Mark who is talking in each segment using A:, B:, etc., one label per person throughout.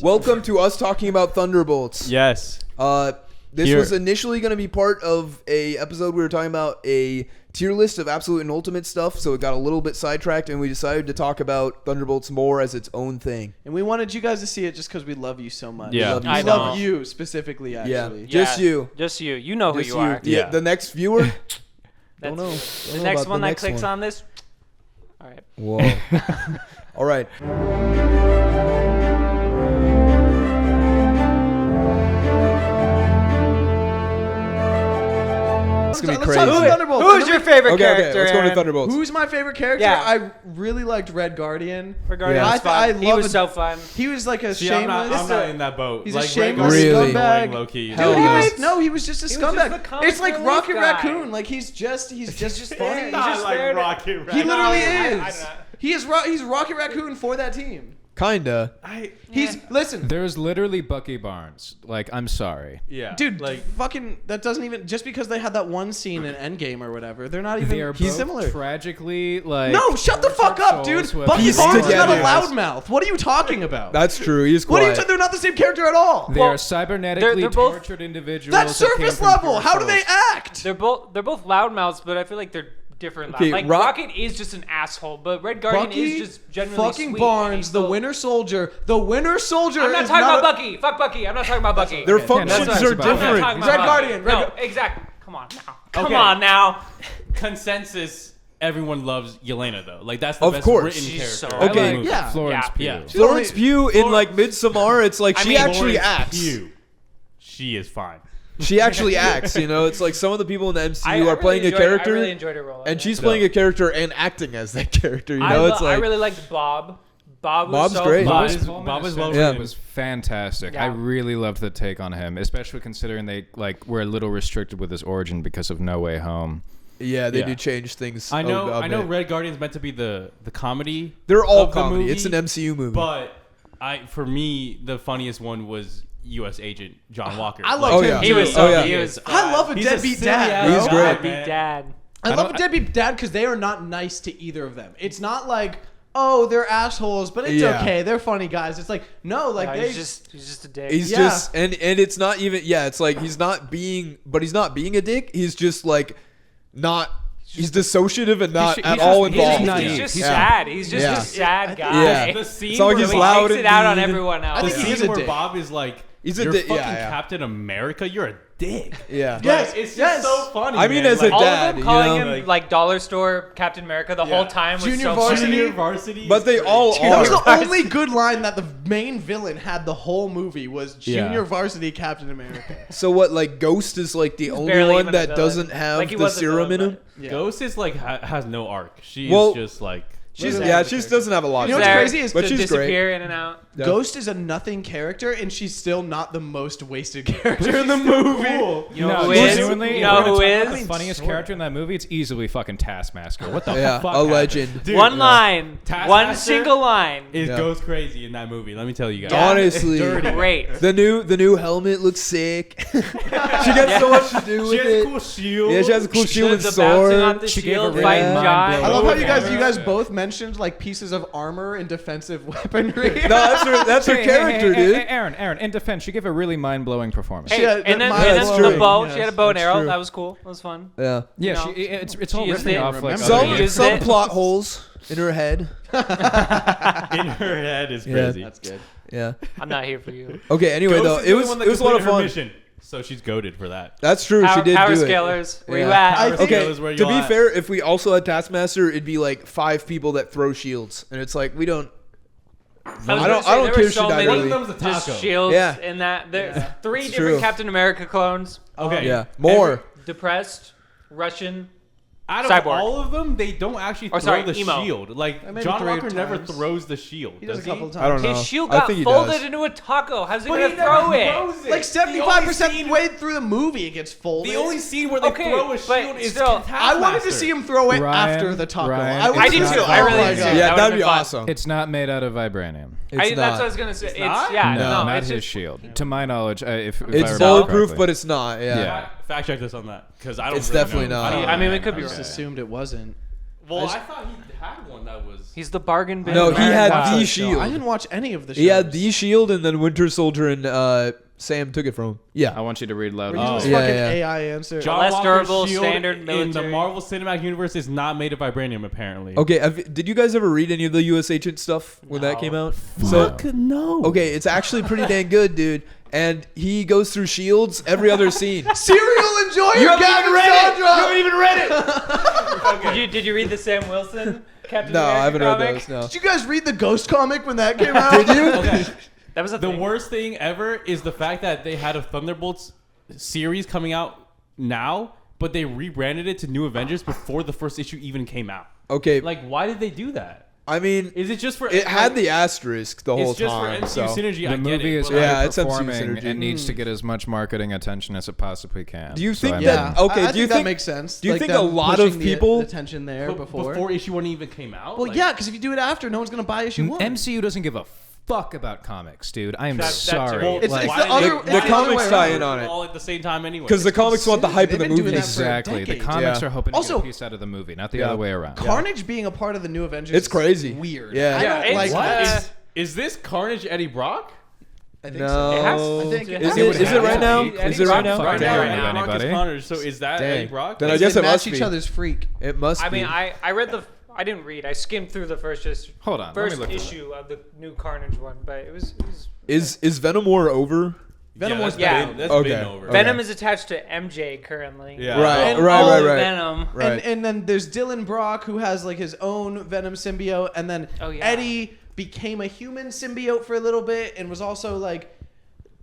A: Welcome to us talking about Thunderbolts.
B: Yes.
A: This was initially going to be part of a episode we were talking about a tier list of absolute and ultimate stuff, so it got a little bit sidetracked, and we decided to talk about Thunderbolts more as its own thing.
C: And we wanted you guys to see it just because we love you so much.
B: Yeah.
C: We love you specifically, actually.
A: Yeah, just you.
D: Just you. You know
A: Just
D: who you are.
A: Yeah. The next viewer?
D: That's,
A: don't know.
D: the next one that clicks on this. All right.
A: Whoa. All right. It's going to be crazy.
D: Who's your favorite character?
A: Okay, let's go to Thunderbolts.
C: Who's my favorite character?
D: Yeah.
C: I really liked Red Guardian.
D: Red Guardian
A: Yeah.
D: was fun. He was
C: loved-
D: so fun.
C: He was like a
B: See,
C: shameless.
B: I'm not in that boat.
C: He's
B: like,
C: a shameless
A: Really?
C: scumbag.
B: Low key.
A: Hell
C: Dude,
A: no.
C: he was just a
D: He was
C: scumbag.
D: just the comic
C: It's like
D: relief
C: Rocket
D: guy.
C: Raccoon. Like he's just funny.
D: He's
B: Not
D: just
B: like
D: there to-
B: Rocket Raccoon.
C: He literally
D: I
C: is.
D: don't know.
C: He's Rocket Raccoon for that team.
A: Kinda.
C: Listen,
E: There's literally Bucky Barnes. Like, I'm sorry.
B: Yeah.
C: dude.
B: Like,
C: Fucking that doesn't even just because they had that one scene in Endgame or whatever. They're not even
E: They are both
C: similar.
E: tragically, like...
C: No, shut the fuck up, dude.
E: souls who have
C: Bucky
A: Pieced
C: Barnes is not a
A: together.
C: loudmouth. What are you talking about?
A: That's true. He's
C: What are
A: quiet.
C: you? They're not the same character at all.
E: They
D: Well,
E: are cybernetically
D: they're both-
E: tortured individuals.
C: That's
E: that came
C: surface
E: from
C: level.
E: pure
C: How do they
E: souls.
C: act?
D: They're both loudmouths, but I feel like they're different.
A: Okay,
D: like Rocket is just an asshole, but Red Guardian
C: Bucky
D: is just generally
C: fucking
D: sweet,
C: Barnes,
D: and
C: the
D: he's
C: Winter Soldier. The Winter Soldier.
D: I'm not
C: is
D: talking
C: not
D: about Bucky. Fuck Bucky. I'm not talking about Bucky.
A: Their
E: Okay,
A: functions
E: that's
A: are
E: about-
D: I'm not
A: different.
D: talking about
C: Red
D: Bucky.
C: Guardian, Red
D: No,
C: Gu-
D: exactly. Come on now. Come
B: Okay.
D: on now.
B: consensus, everyone loves Yelena, though. Like, that's the
A: Of
B: best
A: course.
B: written
D: She's
B: character.
D: so-
B: of the
A: Okay.
B: movie.
C: Yeah.
E: Florence Pugh.
B: Yeah.
A: Florence Pugh in like Midsommar, it's like
D: I
A: she
D: mean,
A: actually
B: Florence
A: acts.
B: Pugh. She is fine.
A: She actually acts, you know? It's like some of the people in the MCU are playing a character,
D: I really enjoyed her role.
A: and she's playing a character and acting as that character, you know?
D: I
A: It's like,
D: really liked Bob. Bob's
A: Bob's
D: so
A: great.
D: fun.
B: Bob is well
A: Yeah.
B: written.
E: was fantastic.
D: Yeah.
E: I really loved the take on him, especially considering they were a little restricted with his origin because of No Way Home.
A: yeah, they
B: Yeah.
A: do change things.
B: I know.
A: a
B: I know.
A: bit.
B: Red Guardian's meant to be the comedy.
A: They're all
B: of the
A: comedy.
B: movie,
A: It's an MCU movie.
B: But for me, the funniest one was U.S. Agent John Walker.
C: I love
A: Oh,
C: him.
A: yeah.
D: He was
C: too.
D: so.
A: Oh, yeah.
D: He was.
C: I love a
B: He's a
C: deadbeat
B: silly
C: dad.
B: ass
C: bro.
A: He's great.
D: Deadbeat
B: man.
D: dad.
C: I love a deadbeat dad because they are not nice to either of them. It's not like, oh, they're assholes, but it's
A: Yeah.
C: okay. They're funny guys. It's like, no, like
D: No,
C: they
D: he's just a dick.
A: He's
C: Yeah.
A: just and it's not even it's like he's not being a dick. He's just like not he's dissociative and not
E: he's
A: at
E: just-
A: all
E: he's
A: involved.
E: just
D: He's
E: naive.
D: just
A: Yeah.
D: sad. He's just
A: Yeah.
D: a sad guy.
A: Yeah.
B: The scene
A: It's not like
B: where
A: he's
B: he
A: loud
D: takes
A: and
D: it out on
A: mean.
D: everyone else.
C: I
B: The
C: think he
B: scene
C: is a
B: where
C: dick.
B: Bob is like,
A: He's a
B: "You're
A: dick,
B: fucking
A: yeah, yeah.
B: Captain America. You're a dick."
A: Yeah.
C: Yes,
B: Like, it's just
C: yes.
B: so funny.
A: I mean,
B: man.
A: as a
B: like,
D: All
A: dad,
D: of
A: you
D: them calling
A: know?
D: him like dollar store Captain America the whole time was
C: Junior
D: so
C: Varsity.
D: funny.
B: Junior Varsity.
A: But
B: is
A: they
B: great.
A: all
C: That was
A: are.
C: the only good line that the main villain had the whole movie was Junior
B: Yeah.
C: Varsity Captain America.
A: So what? Like Ghost is like the only
D: barely
A: one
D: even a
A: that
D: villain.
A: doesn't have
D: Like, he
A: the
D: was a
A: serum
D: villain,
A: in him.
C: Yeah.
B: Ghost is like has no arc. She
A: Well,
B: is just like
A: She's
C: Literally
A: she just doesn't have a lot.
C: You know
A: to
C: what's
A: do.
D: There
C: crazy is
A: But
D: to
A: she's great.
D: disappear in and out.
A: Yeah.
C: Ghost is a nothing character, and she's still not the most wasted character in the movie.
B: cool.
D: You know
E: No,
D: who is?
E: genuinely,
D: You
E: if we're
D: know
E: gonna
D: who
E: talk about
D: is?
E: the funniest character in that movie? It's easily fucking Taskmaster. What the
A: Yeah,
E: fuck?
A: a
E: happened?
A: legend.
B: Dude,
D: One
B: yeah.
D: line,
B: Taskmaster
D: one single line.
B: Is
A: Yeah.
B: goes crazy in that movie. Let me tell you guys.
D: Yeah.
A: Honestly,
B: Dirty.
D: Great.
A: the new helmet looks sick. She gets so much to do
B: She
A: with
B: has a
A: it.
B: cool shield.
A: Yeah, she has a cool shield and
D: The bouncing off
A: sword.
D: the
E: She gave
D: shield,
E: a
D: fighting
A: really
D: John.
E: mind-blowing-
C: I love how you guys
B: Yeah.
C: both mentioned like pieces of armor and defensive weaponry.
A: No, that's her character, dude.
E: Aaron, in defense, she gave a really mind-blowing performance.
D: Hey,
C: Yeah,
D: and then,
C: that-
D: and
A: that's
D: then
A: true.
D: the bow.
C: Yes,
D: she had a bow and
A: that's
D: arrow.
A: true.
D: That was cool. That was fun.
A: Yeah.
E: Yeah,
D: You know,
E: it's all
D: she used
E: riffing
D: it.
E: off like
C: Remember
A: Some
C: that.
D: Used
A: some
D: it.
A: plot holes in her head.
B: in her head is
A: Yeah.
B: crazy.
C: That's good.
A: Yeah.
D: I'm not here for you.
A: Okay. Anyway,
B: Ghost
A: though,
B: is
A: it
B: the
A: was
B: one that
A: it was a lot of
B: completed her
A: fun.
B: mission, so she's goaded for that.
A: That's true. She did
D: Power
A: do it.
D: scalers. Where you
A: Yeah.
D: at?
C: I
B: Power
C: think-
B: scale
A: Okay,
B: is where
A: to
B: you
A: be
B: at.
A: fair, if we also had Taskmaster, it'd be like 5 people that throw shields, and it's like we don't. I don't care
D: There
A: if she died
B: One
A: early.
B: of them's a
D: Just
B: taco.
D: shields
A: Yeah.
D: in that. There's 3
A: It's
D: different
A: true.
D: Captain America clones.
B: Okay.
A: Yeah, more.
D: Depressed, Russian.
B: Out of
D: Cyborg.
B: all of them, they don't actually
D: Or
B: throw
D: sorry,
B: the
D: emo.
B: shield. Like
C: Maybe
B: John
C: 3
B: Walker never
C: times.
B: throws the shield.
C: He does a couple
B: he?
C: times.
A: I don't know.
D: His shield
A: I
D: got
A: think he
D: folded
A: does.
D: into a taco. How's he
B: But
D: gonna
B: he never
D: throw it?
B: throws it.
C: Like
B: The only
C: 75%
B: scene-
C: way through the movie, it gets folded.
B: The only scene where they
D: Okay,
B: throw a
D: but
B: shield is
D: still,
B: Taskmaster.
C: I wanted to see him throw it
E: Ryan,
C: after the taco.
E: Ryan,
C: wanted
D: I
E: it's
D: did
C: to
E: not
D: too.
C: see-
D: I
C: oh
D: really
C: my
D: did too.
C: God.
A: Yeah,
D: That would've
A: that'd
D: been
A: be
D: fun.
A: awesome.
E: It's not made out of vibranium.
A: It's
D: That's
A: not.
D: what I was gonna say. It's
B: not?
D: yeah,
E: No,
D: no,
E: not
D: it's
E: his
D: just,
E: shield. To my knowledge, if I
A: It's
E: remember
A: bulletproof,
E: correctly.
A: but it's not. Yeah.
E: Yeah.
B: Fact check this on that because I don't.
A: It's
B: really
A: definitely
B: know.
A: not.
D: I mean, we could
C: I
D: be
C: just
D: wrong.
C: assumed it wasn't.
B: Well, I thought he had one that was.
D: He's the bargain bin.
A: No, he had
C: Wow.
A: the
C: I
A: shield.
C: didn't watch any of the shows.
A: He had the shield, and then Winter Soldier and Sam took it from him. Yeah.
E: I want you to read loud.
C: We're using this
A: Yeah,
C: fucking
A: yeah.
C: AI answer.
B: John
D: Less
B: Walker's
D: durable,
B: shield
D: standard
B: in the
D: military.
B: Marvel Cinematic Universe is not made of vibranium, apparently.
A: Okay, did you guys ever read any of the U.S. Agent stuff when that
D: No.
A: came out? So,
B: no.
A: okay, it's actually pretty dang good, dude. And he goes through shields every other scene.
C: Serial enjoyer Gavin Sandra!
A: even read it.
D: Did you read the Sam Wilson Captain
A: No,
D: America
A: I haven't read
D: comic?
A: those. No.
C: Did you guys read the Ghost comic when that came out?
A: Did you?
B: Okay.
D: That was a
B: The
D: thing.
B: worst thing ever is the fact that they had a Thunderbolts series coming out now, but they rebranded it to New Avengers before the first issue even came out.
A: Okay,
B: Like, why did they do that?
A: I mean,
B: Is it just for
A: it had the asterisk the whole
B: It's just
A: time.
B: for MCU
A: So.
B: synergy.
E: The
B: I get
E: movie
B: it,
E: is
B: but, like,
A: Yeah, it's MCU
E: underperforming
A: synergy.
E: and needs to get as much marketing attention as it possibly can.
A: Do you
E: So
A: think
E: I'm-
A: that-
C: Yeah.
A: okay,
C: I
A: do you
C: think that
A: think-
C: makes sense?
A: do you
C: Like
A: think
C: them
A: a lot of
C: pushing the
A: people-
C: attention there before?
B: before issue 1 even came out?
C: Well,
B: Like,
C: yeah, because if you do it after, no one's gonna buy issue 1.
E: MCU doesn't give a fuck about comics, dude. I am
D: That
E: sorry.
D: too.
C: It's
B: why
C: the
B: did
C: other-
B: they-
C: it's
A: the
C: the other
A: comics
C: way
A: tie
C: around.
A: in on it.
B: all at the same time anyway.
A: Because the comics want the hype of
C: They've
A: the
C: been doing
A: movie.
C: that for
E: Exactly. The
C: decades.
E: comics
A: Yeah.
E: are hoping to
C: Also-
E: get a piece out of the movie, not the
A: Yeah.
E: other way around.
C: Carnage being a part of the New Avengers.
A: It's crazy.
C: Is weird.
A: Yeah.
C: I
D: Yeah,
C: don't
D: it's-
C: like
D: what?
C: that.
B: Is this Carnage Eddie Brock?
C: I think
A: No.
C: so.
D: It has-
C: I think
D: it
C: it
A: Is
D: has
A: it?
D: to
A: Is
D: be.
A: it right now?
D: Eddie
A: Is it right now?
D: Brock-
B: Right
E: Damn.
B: now,
E: Damn.
B: Eddie Brock is
E: Anybody?
B: Carnage. So is that
A: Dang.
B: Eddie Brock?
A: Then I
B: Like,
A: guess
C: They
A: it
C: match
A: must
C: each
A: be.
C: other's freak.
A: It must
D: I
A: be.
D: mean, I read the. I didn't read. I skimmed through the first
E: Hold on. Let me
D: first
E: look at
D: issue of the new Carnage one, but it was
A: Is Venom War over?
C: Venom
B: yeah,
C: was
B: that's
D: bad.
B: been, that's
A: Okay.
B: been over.
A: Okay.
D: Venom is attached to MJ currently.
B: Yeah.
A: Right,
D: And
A: right,
D: all
A: right,
D: of
A: right.
D: Venom.
A: Right.
C: And then there's Dylan Brock who has like his own Venom symbiote, and then
D: Oh, yeah.
C: Eddie became a human symbiote for a little bit and was also like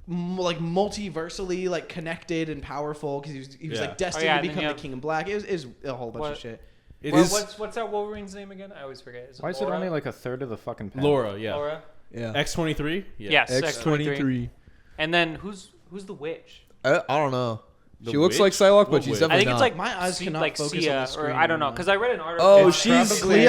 C: multiversally like connected and powerful because he was
B: Yeah.
C: like destined
D: Oh, yeah,
C: to
D: and then
C: become
D: you
C: the
D: have-
C: King in Black. It was a whole bunch
D: What?
C: of shit.
B: It
A: Well,
B: is
D: What's that Wolverine's name again? I always forget. Is it
E: Why is it
D: Laura?
E: only like a third of the fucking panel?
B: Laura. Yeah.
D: Laura?
A: Yeah.
B: X-23. Yeah.
D: Yes,
A: X-23.
D: And then who's the witch?
A: I don't know.
B: The
A: She looks
B: witch?
A: like Psylocke, but
B: What
A: she's
B: witch?
A: definitely
D: I think
A: not.
D: it's like
C: My eyes cannot
D: like
C: focus
D: Sia,
C: on the screen
D: or I don't know,
C: anymore.
D: because I read an article.
A: Oh,
D: It's
A: she's
C: Probably,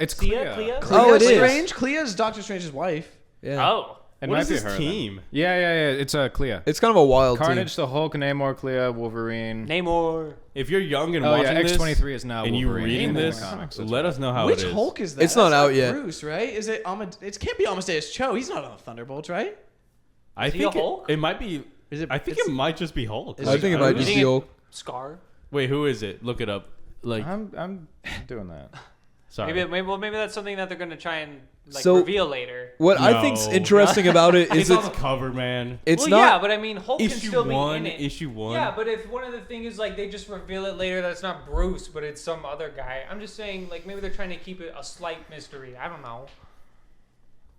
E: It's
D: Clea.
E: Clea.
A: Oh, it is.
C: Strange. Clea's Doctor Strange's wife.
A: Yeah.
D: Oh,
E: It
B: What
E: might
B: is
E: be
B: this
E: her. then.
B: team?
E: Yeah. It's Clea.
A: It's kind of a wild
E: Carnage,
A: team.
E: the Hulk, Namor, Clea, Wolverine.
D: Namor.
B: If you're young and
E: Oh
B: watching
E: yeah,
B: this,
E: X-23 is now
B: and you
E: Wolverine
B: reading
E: in the
B: this,
E: comics. That's
B: let
E: right.
B: us know how
C: Which
B: it is.
C: Hulk is that?
A: It's not
C: That's
A: out yet.
C: Bruce, right? Is it? It can't be Amadeus Cho. He's not on the Thunderbolts, right?
B: I
D: Is he
B: think
D: a Hulk?
B: it might be.
C: Is it?
B: I think
C: it's-
B: it might just be Hulk.
C: Is
A: I think it might
D: You
A: be
D: think
A: Hulk.
D: Scar.
B: Wait, who is it? Look it up. Like,
E: I'm doing that.
B: sorry.
D: Maybe that's something that they're gonna try and
A: So-
D: reveal later.
A: What I think's
B: No.
A: interesting about it is
B: it's on the cover, man.
A: it's
D: well,
A: not.
D: yeah, but I mean, Hulk can
B: Issue
D: still be
B: one.
D: in it.
B: Issue one.
D: Yeah, but if one of the things is like they just reveal it later that it's not Bruce, but it's some other guy. I'm just saying, like maybe they're trying to keep it a slight mystery. I don't know.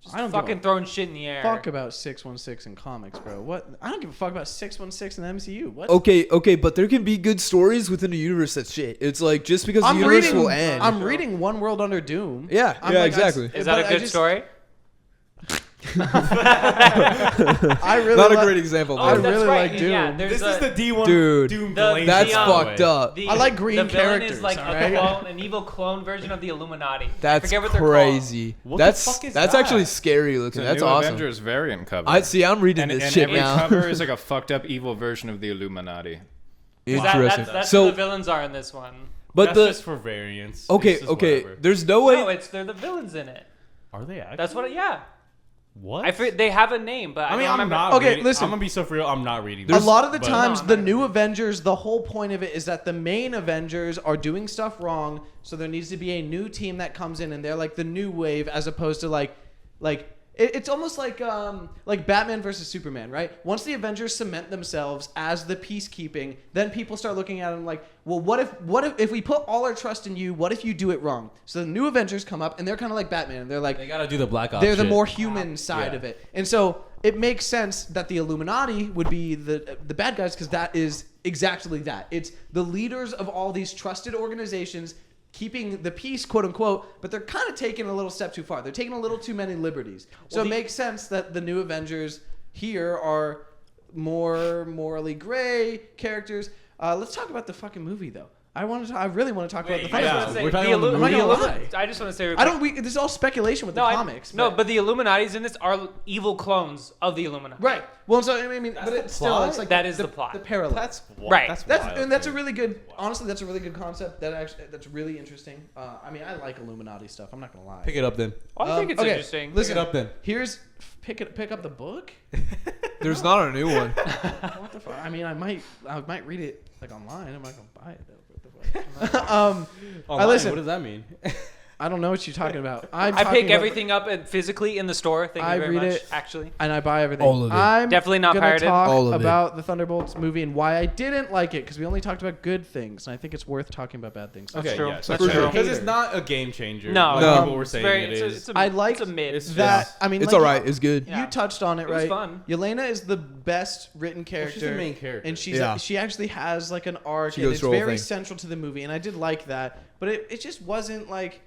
D: Just
C: I don't give
D: fucking
C: a
D: throwing shit in the air.
C: Fuck about 616 in comics, bro. What? I don't give a fuck about 616 in the MCU. What?
A: Okay, but there can be good stories within a universe that's shit. It's like just because the universe will end.
C: I'm reading One World Under Doom.
A: Yeah,
C: I'm
A: yeah,
C: like,
A: exactly.
D: Is that
C: but
D: a
C: I
D: good
C: just-
D: story?
C: I really
A: Not a
C: like-
A: great example,
D: Oh,
A: but
C: I really
D: right.
C: like
D: Yeah,
C: Doom.
D: there's
B: This
D: a,
B: is the D1
A: Dude,
B: Doom
D: the-
B: Blaze,
A: that's
D: the,
A: fucked up.
D: the-
C: I like green
D: the villain
C: characters,
D: is like
C: alright?
D: an evil clone version of the Illuminati. I
A: That's
D: forget what they're
A: crazy.
B: What the
A: That's
B: fuck is
A: that's
B: that?
A: actually scary
E: It's
A: looking.
E: a
A: That's
E: new
A: awesome.
E: Avengers variant cover.
A: I see. I'm reading
E: and
A: this shit
E: every
A: now.
E: cover is like a fucked up evil version of the Illuminati.
D: 'Cause
A: Interesting.
D: that's
A: So,
D: who the villains are in this one.
A: but
B: That's
A: the
B: just for variants.
A: okay,
B: It's just
A: okay.
B: whatever.
A: There's no way.
D: No, they're the villains in it.
B: Are they actually?
D: That's what. Yeah,
B: What?
D: they have a name, but
B: I mean,
D: don't
B: I'm
D: remember.
B: not.
C: Okay,
B: reading,
C: listen.
B: I'm gonna be so for real. I'm not reading.
C: A
B: this,
C: lot of the
B: but-
C: times,
D: No,
C: the
D: no,
C: new
D: no.
C: Avengers, the whole point of it is that the main Avengers are doing stuff wrong, so there needs to be a new team that comes in, and they're like the new wave, as opposed to like it's almost like Batman versus Superman, right? Once the Avengers cement themselves as the peacekeeping, then people start looking at them like, well, what if we put all our trust in you? What if you do it wrong? So the new Avengers come up, and they're kind of like Batman, and they're like,
B: They gotta do the Black Ops.
C: they're the
B: shit.
C: more human side
B: Yeah.
C: of it. And so it makes sense that the Illuminati would be the bad guys because that is exactly that. It's the leaders of all these trusted organizations keeping the peace, quote unquote, but they're kind of taking a little step too far. They're taking a little too many liberties. So it makes sense that the new Avengers here are more morally gray characters. Let's talk about the fucking movie though. I really want to talk about the
B: I just
C: Thunderbolts.
B: wanna say, we're talking
D: the
B: about the
C: I'm not gonna
B: movie.
C: lie.
D: I just want to say.
C: I don't. This is all speculation with the comics.
D: No, but the Illuminati's in this are evil clones of the Illuminati.
C: right. Well, so I mean, but it's still
B: plot?
C: it's like
D: That is
C: the
D: plot.
C: The parallel.
D: Right.
C: That's a really good. Honestly, that's a really good concept. That's really interesting. I mean, I like Illuminati stuff. I'm not gonna lie.
B: Pick it up then.
D: I think it's
C: okay,
D: interesting.
C: Listen,
B: Pick it up then.
C: Here's pick up the book.
A: There's not a new one.
C: What the fuck? I mean, I might read it like online. I'm not gonna buy it though. What the fuck? Listen.
B: What does that mean?
C: I don't know what you're talking about.
D: I pick everything up physically in the store. Thank you
C: I
D: very
C: read
D: much.
C: it.
D: Actually,
C: and I buy everything.
A: All of it.
C: I'm
D: Definitely not
C: gonna
D: pirated.
C: talk
A: All of it.
C: about the Thunderbolts movie and why I didn't like it because we only talked about good things, and I think it's worth talking about bad things.
B: Okay,
D: true.
B: yes,
D: That's
B: true.
A: true.
B: Because it's not a game changer.
D: No,
B: like
A: no.
B: people were saying it is.
C: I like
D: it's a mid.
B: It's
C: that.
B: just-
C: I mean,
A: It's
C: like,
A: all right. It's good.
D: Yeah.
C: You touched on it,
D: It was
C: right?
D: fun.
C: Yelena is the best written character.
B: she's the main character.
C: and
A: Yeah.
C: she actually has like an arc,
A: She
C: and
A: goes
C: it's
A: through the whole
C: very
A: thing.
C: central to the movie, and I did like that. But it just wasn't like.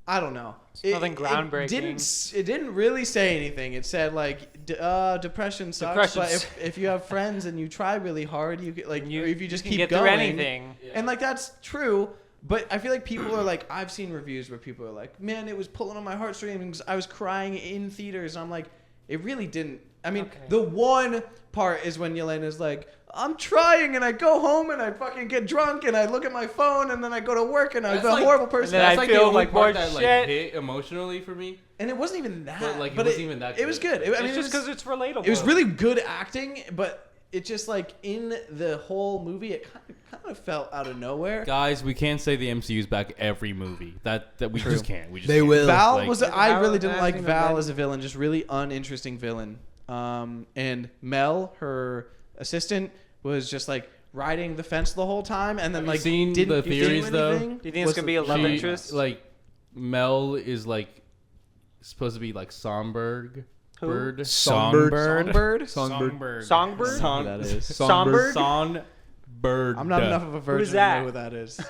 C: I don't know.
D: nothing groundbreaking.
C: It didn't really say anything. It said like depression sucks,
D: Depression
C: but if you have friends and you try really hard, you get like or if you just
D: can
C: keep
D: get
C: going,
D: through anything.
C: and like that's true. But I feel like people are like, I've seen reviews where people are like, man, it was pulling on my heartstrings. I was crying in theaters. And I'm like, it really didn't. I mean,
D: Okay.
C: the one part is when Yelena's like, I'm trying, and I go home and I fucking get drunk and I look at my phone and then I go to work and I'm
B: That's
C: a
B: like-
C: horrible person.
D: and then
B: That's
D: I
B: like
D: feel
B: the only
D: like
B: part
D: more
B: that like
D: shit.
B: hit emotionally for me.
C: And it wasn't even that.
B: But, like, it
C: but
B: wasn't even that
C: It was
B: good.
C: good. I mean,
D: It's just because it's relatable.
C: it was really good acting, but it just like in the whole movie, it kind of felt out of nowhere.
B: Guys, we can't say the MCU's back every movie. That we just can't. We just
A: They
B: can't.
A: will.
C: Val
B: Like-
C: was.
D: Val
C: I really
D: was
C: didn't
D: an
C: like
D: acting
C: Val
D: event.
C: as a villain. Just really uninteresting villain. And Mel, her assistant, was just like riding the fence the whole time, and then
B: Have you
C: like
B: seen
C: didn't
B: the
C: do
B: theories, though?
C: anything.
D: Do you think it's gonna be a love
B: She-
D: interest?
B: Like Mel is like supposed to be like Songbird.
D: Who?
B: Bird.
A: Songbird.
C: Songbird.
A: Songbird.
D: Songbird?
C: Who that is.
D: Songbird?
B: Songbird.
C: I'm not enough of a virgin to
D: that?
C: know who that is.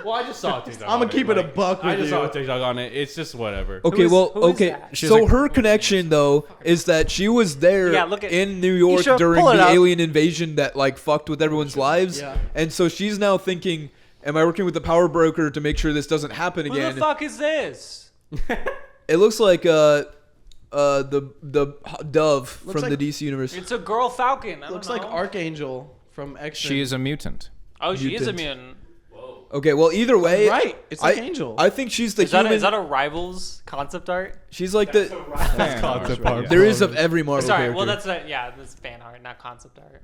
B: Well, I just saw a TikTok.
C: I'ma
B: on
C: keep it a buck
B: I
C: with
B: just
C: you.
B: saw a TikTok on it. It's just whatever.
A: Okay,
D: is-
A: well,
D: who is
A: okay.
D: that?
E: She's
A: So
E: like-
A: her connection though is that she was there
D: Yeah, look at-
A: in New York
D: Isha,
A: during
D: pull it
A: the
D: up.
A: alien invasion that like fucked with everyone's lives,
C: Yeah.
A: and so she's now thinking, "Am I working with the power broker to make sure this doesn't happen
D: Who
A: again?"
D: the fuck is this?
A: It looks like the dove
C: Looks
A: from
C: like-
A: the DC universe.
D: It's a girl Falcon. I don't
C: Looks
D: know.
C: like Archangel from X-Men.
E: She is a mutant.
D: Oh, she is a
A: mutant.
D: mutant.
A: Okay, well either way,
C: right. It's Archangel.
A: I think she's the
D: Is that,
A: human.
D: is that a Rivals concept art?
A: She's like the.
E: Fan
B: concept
E: art,
B: art.
E: yeah.
A: There is of every Marvel
D: Sorry,
A: character.
D: well that's that's fan art, not concept art.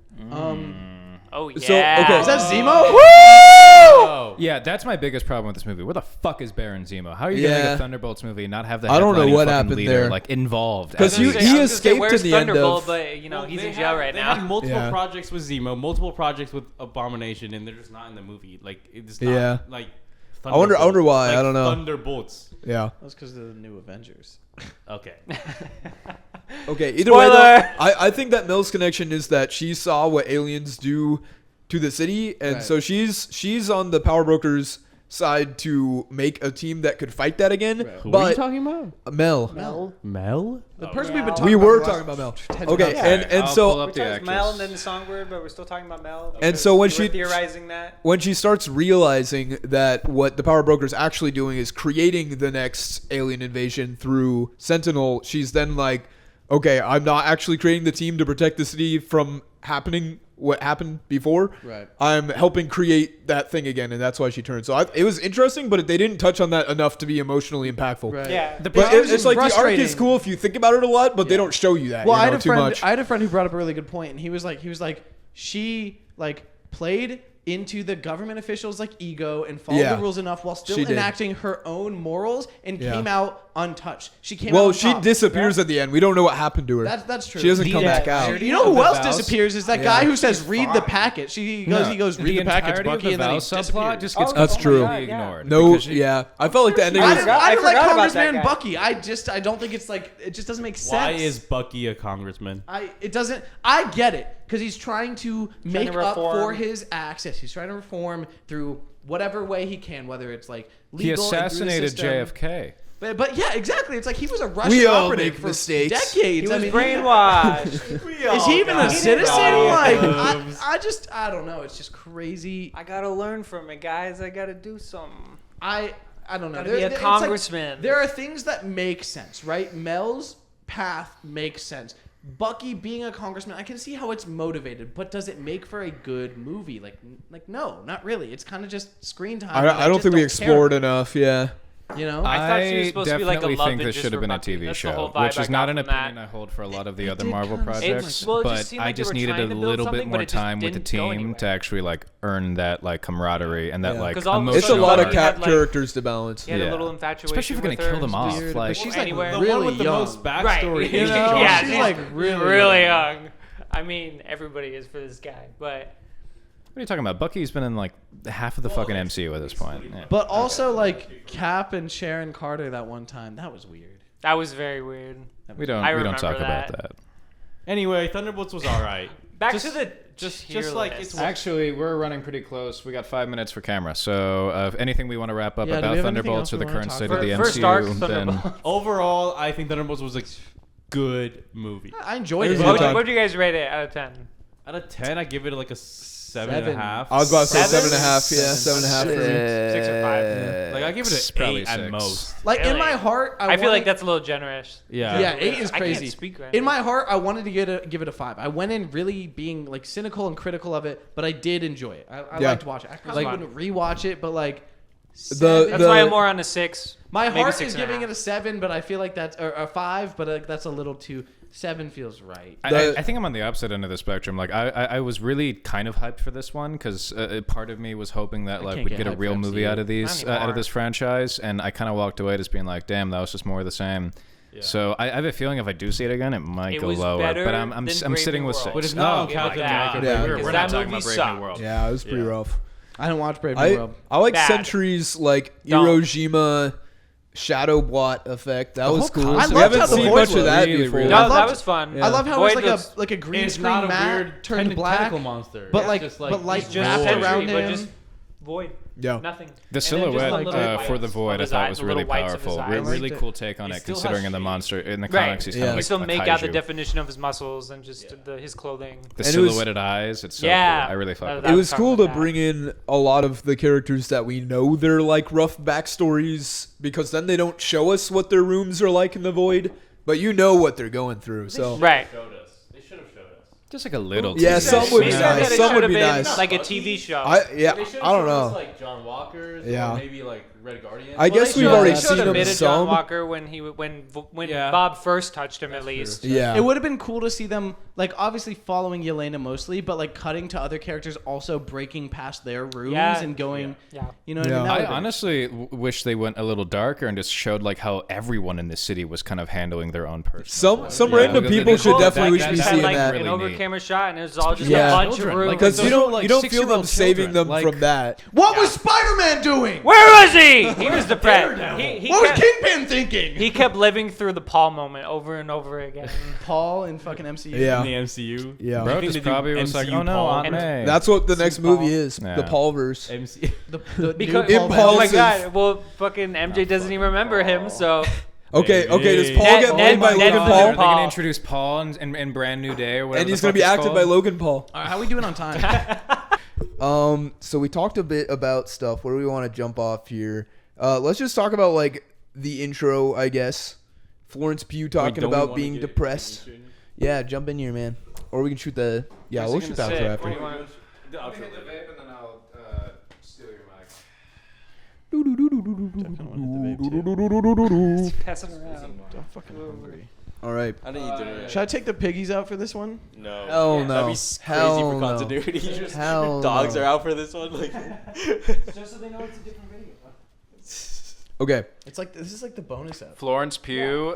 D: Oh yeah.
A: So, okay.
C: Is that Zemo?
B: Oh.
E: Yeah, that's my biggest problem with this movie. Where the fuck is Baron Zemo? How are you
A: Yeah.
E: gonna make a Thunderbolts movie and not have the
A: I don't know
E: headlining
A: what
E: fucking
A: happened
E: leader,
A: there.
E: like involved?
A: 'Cause
E: as
A: he
E: a-
A: escaped
D: where's
A: in the end
D: Thunderbolt,
A: of-
D: but he's in jail right
B: They
D: now.
B: had multiple
A: Yeah.
B: projects with Zemo, multiple projects with Abomination, and they're just not in the movie. Like it's not
A: Yeah.
B: like.
A: I wonder why.
B: Like
A: I don't know.
B: Thunderbolts.
A: Yeah.
C: That's because of the new Avengers.
B: Okay.
A: Okay. Either way, though,
D: Spoiler!
A: I think that Mills' connection is that she saw what aliens do to the city, and
C: Right.
A: so she's on the power brokers' side to make a team that could fight that again.
C: Right.
B: Who are you
A: But
B: talking about?
A: Mel.
C: Mel.
B: Mel?
C: The person we've been
D: Mel.
C: talking
A: We
C: about
A: were
C: the
A: talking
C: last
A: about Mel.
C: 10
A: Okay,
C: minutes.
A: and
E: I'll pull
A: so
E: up the
D: Mel
E: actress.
D: and then the Songbird, but we're still talking about Mel.
A: And so
D: because
A: when
D: we're
A: she-
D: theorizing that.
A: when she starts realizing that what the power broker's actually doing is creating the next alien invasion through Sentinel, she's then like, okay, I'm not actually creating the team to protect the city from happening what happened before.
C: Right.
A: I'm helping create that thing again, and that's why she turned. So it was interesting, but they didn't touch on that enough to be emotionally impactful.
C: Right.
D: Yeah.
A: But
C: It was
A: it's like the arc
C: frustrating.
A: is cool if you think about it a lot, but they don't show you that.
C: Well,
A: you
C: I
A: know,
C: had a
A: too
C: friend.
A: much.
C: I had a friend who brought up a really good point, and he was like, she like played into the government officials' like ego and followed
A: Yeah.
C: the rules enough while still
A: She did.
C: enacting her own morals and
A: Yeah.
C: came out untouched. She came out.
A: Well,
C: on
A: she
C: top.
A: disappears at the end. We don't know what happened to her.
C: That's true.
A: She doesn't come
D: Yeah.
A: back out.
C: You know who
B: The
C: else
B: Vows?
C: disappears is that
A: Yeah.
C: guy who says read the packet. He goes read the package,
E: entirety
C: Bucky,
E: of
C: and
E: the
C: then he
E: Val subplot
C: disappears.
E: just gets
A: That's true.
E: completely ignored.
A: No,
E: because she-
A: yeah. I felt like the ending
C: I
A: was.
C: didn't, I didn't like
D: forgot about
C: Congressman
D: that guy.
C: Bucky. I don't think it's like it just doesn't make sense.
B: Why is Bucky a congressman?
C: It doesn't. I get it because he's trying to make
D: to
C: up
D: reform.
C: for his acts. Yes, he's trying to reform through whatever way he can, whether it's like
E: He
C: legal. and through the
E: assassinated
C: system.
E: JFK.
C: But yeah, exactly. It's like he was a Russian
A: We all
C: operative
A: make
C: for
A: mistakes.
C: decades.
D: He was
C: I mean,
D: brainwashed.
C: is he even a citizen? Like, I don't know. It's just crazy.
D: I gotta learn from it, guys. I gotta do something.
C: I don't know.
D: Gotta be a
C: it's like-
D: congressman.
C: there are things that make sense, right? Mel's path makes sense. Bucky being a congressman, I can see how it's motivated, but does it make for a good movie? Like no, not really. It's kind of just screen time. and
A: I don't
C: just
A: think we
C: care
A: explored
C: about
A: enough. Yeah.
C: it, you know,
D: I thought she was supposed to be like a
E: definitely
D: love
E: think this
D: interest
E: should have
D: for
E: been a
D: Bucky.
E: TV
D: That's the whole
E: show,
D: vibe
E: which
D: I
E: is
D: got
E: not an
D: from that.
E: opinion I hold for a lot of the other
C: did
E: Marvel
C: kinda seem
E: projects.
D: well, it just
E: But
D: seemed
E: I
D: like they
E: just
D: were
E: needed a
D: trying to build
E: little
D: something,
E: bit
D: but
E: more
D: it just
E: time with the
D: didn't go
E: team
D: anywhere.
E: to actually like earn that like camaraderie and that
A: Yeah.
E: like
D: 'Cause all of a
A: It's a
D: sudden,
A: lot of
D: Bucky had, like-
A: characters to balance.
D: He had
E: Yeah.
D: a little infatuation
E: Especially if you're
D: with
E: gonna
D: her.
E: kill them
D: It was
E: off,
D: weird.
E: like-
C: but she's like
D: Anywhere.
B: The
C: really
B: one with the
C: young.
B: most backstory.
D: Right.
B: You know?
D: Yeah,
C: she's
D: she's
C: like really
D: really
C: young.
D: young. I mean, everybody is for this guy, but
E: What are you talking about? Bucky's been in like half of the fucking MCU at this point. Yeah.
C: But also like Cap and Sharon Carter that one time, that was weird.
D: that was very weird.
E: We don't
D: remember
E: talk about
D: that.
E: that.
B: Anyway, Thunderbolts was all right.
D: Back
B: Just-
D: to the
B: just
D: tier
B: like
D: list.
B: it's
E: Actually, we're running pretty close. We got 5 minutes for camera. So, anything we want to wrap up
C: Yeah, do
E: about
C: we have anything
E: Thunderbolts
C: else
E: or
C: we
E: the
C: wanna
E: current
C: talk
E: state
C: about?
E: of the
D: First arc,
E: MCU, then
D: Thunderbolts.
B: overall, I think Thunderbolts was a good movie.
C: I enjoyed it.
A: It was a
D: What
A: good time.
D: would you guys rate it out of 10?
B: Out of 10, I give it like a 7.5.
C: Seven.
A: I was about to say 7.5. Yeah, 7.5 for me.
D: 6 or 5.
B: Like I give it
E: It's
B: an
E: probably
B: 8 at
E: 6.
B: most.
C: Like in
D: Really?
C: my heart,
D: I feel like
C: wanted-
D: that's a little generous.
B: Yeah.
C: Yeah, 8 is
D: I
C: crazy.
D: can't speak right
C: In
D: now.
C: my heart, I wanted to give it a 5. I went in really being like cynical and critical of it, but I did enjoy it. I
A: Yeah.
C: liked watching it. I probably
D: Like-
C: wouldn't rewatch it, but like
A: The-
D: That's why I'm more on a 6.
C: my
D: maybe
C: heart
D: 6
C: is
D: and a
C: giving
D: half.
C: it a 7, but I feel like that's or a 5, but that's a little too. 7 feels right.
E: I think I'm on the opposite end of the spectrum. Like I was really kind of hyped for this one because part of me was hoping that like
C: can't
E: we'd
C: get
E: get a
C: hyped
E: real
C: for
E: movie
C: MCU.
E: out of these
D: Not
E: out of
D: anymore.
E: this franchise, and I kind of walked away just being like, damn, that was just more of the same. So I have a feeling if I do see it again, it might
D: It
E: go
D: was
E: lower.
D: better
E: But I'm
D: than
E: I'm
D: Brave
E: sitting
D: New
E: with
D: World.
E: 6.
B: But it's not on
D: Oh,
B: Captain
D: like that.
B: America.
A: Yeah.
B: We're
D: Because
B: not
D: that
B: talking
D: movie
B: about Brave
D: sucked.
B: New World.
A: Yeah, it was pretty
B: Yeah.
A: rough.
C: I didn't watch Brave New World.
A: I like
D: Bad.
A: Sentry's like
D: Don't.
A: Hiroshima shadow blot effect. That was
E: whole
A: cool.
E: concept
A: We
C: loved
A: haven't
C: how the
A: seen
C: voice
A: much of
E: was
A: that
E: really,
A: before.
E: really
D: No,
C: I
D: that
C: loved-
D: was fun.
A: Yeah.
C: I love how
D: Void
C: it's
D: was-
C: like a green
B: It's
C: screen
B: not a
C: mat
B: weird
C: turned black,
B: tentacle monster.
C: but
B: It's
C: like
B: just like
C: but light
D: He's just
C: wrapped
D: Sentry,
C: around
D: but
C: him.
D: just void.
A: Yeah.
D: Nothing.
E: The
D: And then just
E: silhouette
D: the little
E: for the
D: whites
E: Void
D: of
E: I
D: his
E: thought
D: eye-
E: was
D: the little
E: really
D: whites of his
E: powerful.
D: eyes.
E: Really
C: liked it.
E: cool take on
B: He
E: it,
B: still has
E: considering in the
B: shape.
E: monster in the
D: Right.
E: comics he's
A: Yeah.
E: kind of
D: You
E: like
D: still
E: a
D: make out the
E: kaiju.
D: definition of his muscles and just his clothing.
E: The
A: And it was-
E: silhouetted eyes. It's so
D: Yeah.
E: cool. I really fuck with
D: That
A: It
E: it.
A: was
D: talking
A: cool to
D: about that.
A: bring in a lot of the characters that we know they're like rough backstories because then they don't show us what their rooms are like in the void, but you know what they're going through. So
D: Right.
B: Showed us. They should have showed us.
E: Just like a little.
A: Yeah,
E: teaser.
A: some would
D: They
A: be
D: said
A: nice.
D: that it
A: Some would
D: should
A: be
D: have been
A: nice.
D: like a TV show.
B: They should've
A: I don't
B: showed us,
A: know.
B: like John Walker's,
A: Yeah.
B: or maybe like Red Guardian.
A: I guess
D: They
A: we've
D: showed-
A: already
D: they showed
A: seen
D: a
A: him
D: bit of John
A: some.
D: Walker when
B: Yeah.
D: Bob first touched him at
B: That's
D: least.
B: true.
A: Yeah.
C: It would have been cool to see them, like, obviously following Yelena mostly, but, like, cutting to other characters also breaking past their rooms
D: Yeah.
C: and going,
D: Yeah.
C: you know what
A: Yeah.
C: I mean? That
E: I
C: would've been-
E: honestly wish they went a little darker and just showed like how everyone in the city was kind of handling their own personal.
A: Some
B: Yeah.
A: random
E: Because they
A: people
E: did-
A: should
D: Cool.
A: definitely we
E: that-
A: should be
D: Just
E: that-
A: seeing
D: had, like,
A: that.
E: really
D: an over
E: neat.
D: camera shot, and it was all just
A: Yeah.
D: a bunch of
E: Children,
D: rooms.
E: like,
A: Because
E: those
A: you don't
E: like
A: you don't feel them
E: 6-year-old
A: saving them
E: children,
A: from that.
C: What was Spider-Man doing?
D: Where was he? He was depressed. He
C: What was
D: kept,
C: Kingpin thinking?
D: he kept living through the Paul moment over and over again.
C: Paul in fucking MCU.
A: Yeah.
B: in the MCU.
A: Yeah.
E: Bro
B: I think
E: just
B: they do
E: probably was like,
B: MCU
E: oh no,
B: Paul.
E: Aunt May.
A: That's what the next
D: Paul.
A: movie is.
E: Yeah.
A: The Paulverse.
B: MCU.
C: The
D: Because
C: new
A: Paul
D: oh my
A: Impulsive.
D: god, well fucking MJ doesn't even remember him, so
A: Okay, okay. Does
B: Hey.
A: Paul
D: Ned-
A: get played
D: Ned-
A: by
D: Ned
A: Logan
D: Fillip
A: Paul?
E: Are they
D: Paul.
E: gonna introduce Paul in Brand New Day or whatever?
A: And he's
E: the
A: gonna be
E: fuck it's
A: acted by
E: called?
A: Logan Paul.
C: All right, how we doing on time?
A: So we talked a bit about stuff. Where do we want to jump off here? Let's just talk about like the intro, I guess. Florence Pugh talking about being depressed. Yeah, jump in here, man. Or we can shoot the. Yeah,
D: Where's
A: we'll
D: he
A: shoot the
D: gonna
A: outro
D: sit?
A: after.
D: Where do you want-
E: and then I'll steal your mic.
D: pass it around.
C: I'm fucking hungry.
A: All right.
F: I know you doing it.
C: Should I take the piggies out for this one?
F: No.
A: Hell
F: That'd
A: no.
F: be crazy
A: Hell
F: for
A: no.
F: continuity. Just
A: Hell
F: dogs
A: no.
F: are out for this one. Like,
D: Just so they know it's a different video.
A: Okay.
C: It's like this is like the bonus app.
E: Florence Pugh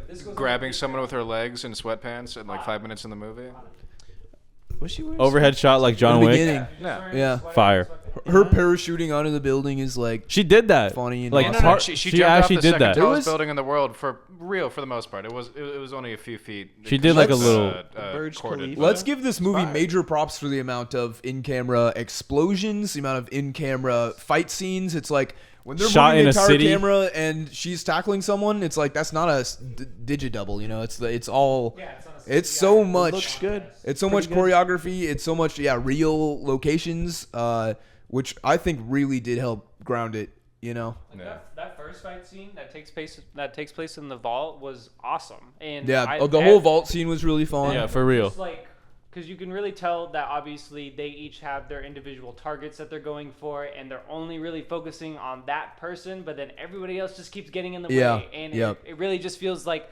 D: This goes
E: grabbing someone with her legs in sweatpants in like 5 minutes in the movie.
C: Was she wearing
B: Overhead shot like
A: In
B: John
A: the
B: Wick.
A: beginning. Yeah.
B: Fire.
A: Her parachuting onto the building is like
B: She did that.
A: funny and
B: Like
A: awesome.
B: part,
E: She
B: she
E: jumped
B: actually
E: off the
B: did
E: second
B: that.
A: There
E: tallest
A: was-
E: building in the world for the most part. It was only a few feet.
B: She did like a
A: Let's-
B: little.
C: Burj
E: corded.
C: Khalifa.
A: Let's give this movie
C: Fire.
A: major props for the amount of in-camera explosions, the amount of in-camera fight scenes. It's like when they're
B: Shot
A: moving
B: in
A: the
B: a
A: entire
B: city.
A: camera and she's tackling someone. It's like that's not a digidouble, you know. It's all.
D: Yeah, it's on a
A: It's
D: CGI.
A: so
C: It
A: much.
C: looks good.
A: It's so much
C: Pretty good.
A: choreography. It's so much real locations, which I think really did help ground it. You know.
D: Like that first fight scene that takes place in the vault was awesome. And
A: Yeah. The whole vault scene was really fun.
B: Yeah, for real.
D: Just like, because you can really tell that obviously they each have their individual targets that they're going for, and they're only really focusing on that person, but then everybody else just keeps getting in the
A: Yeah,
D: way. And
A: yep.
D: it really just feels like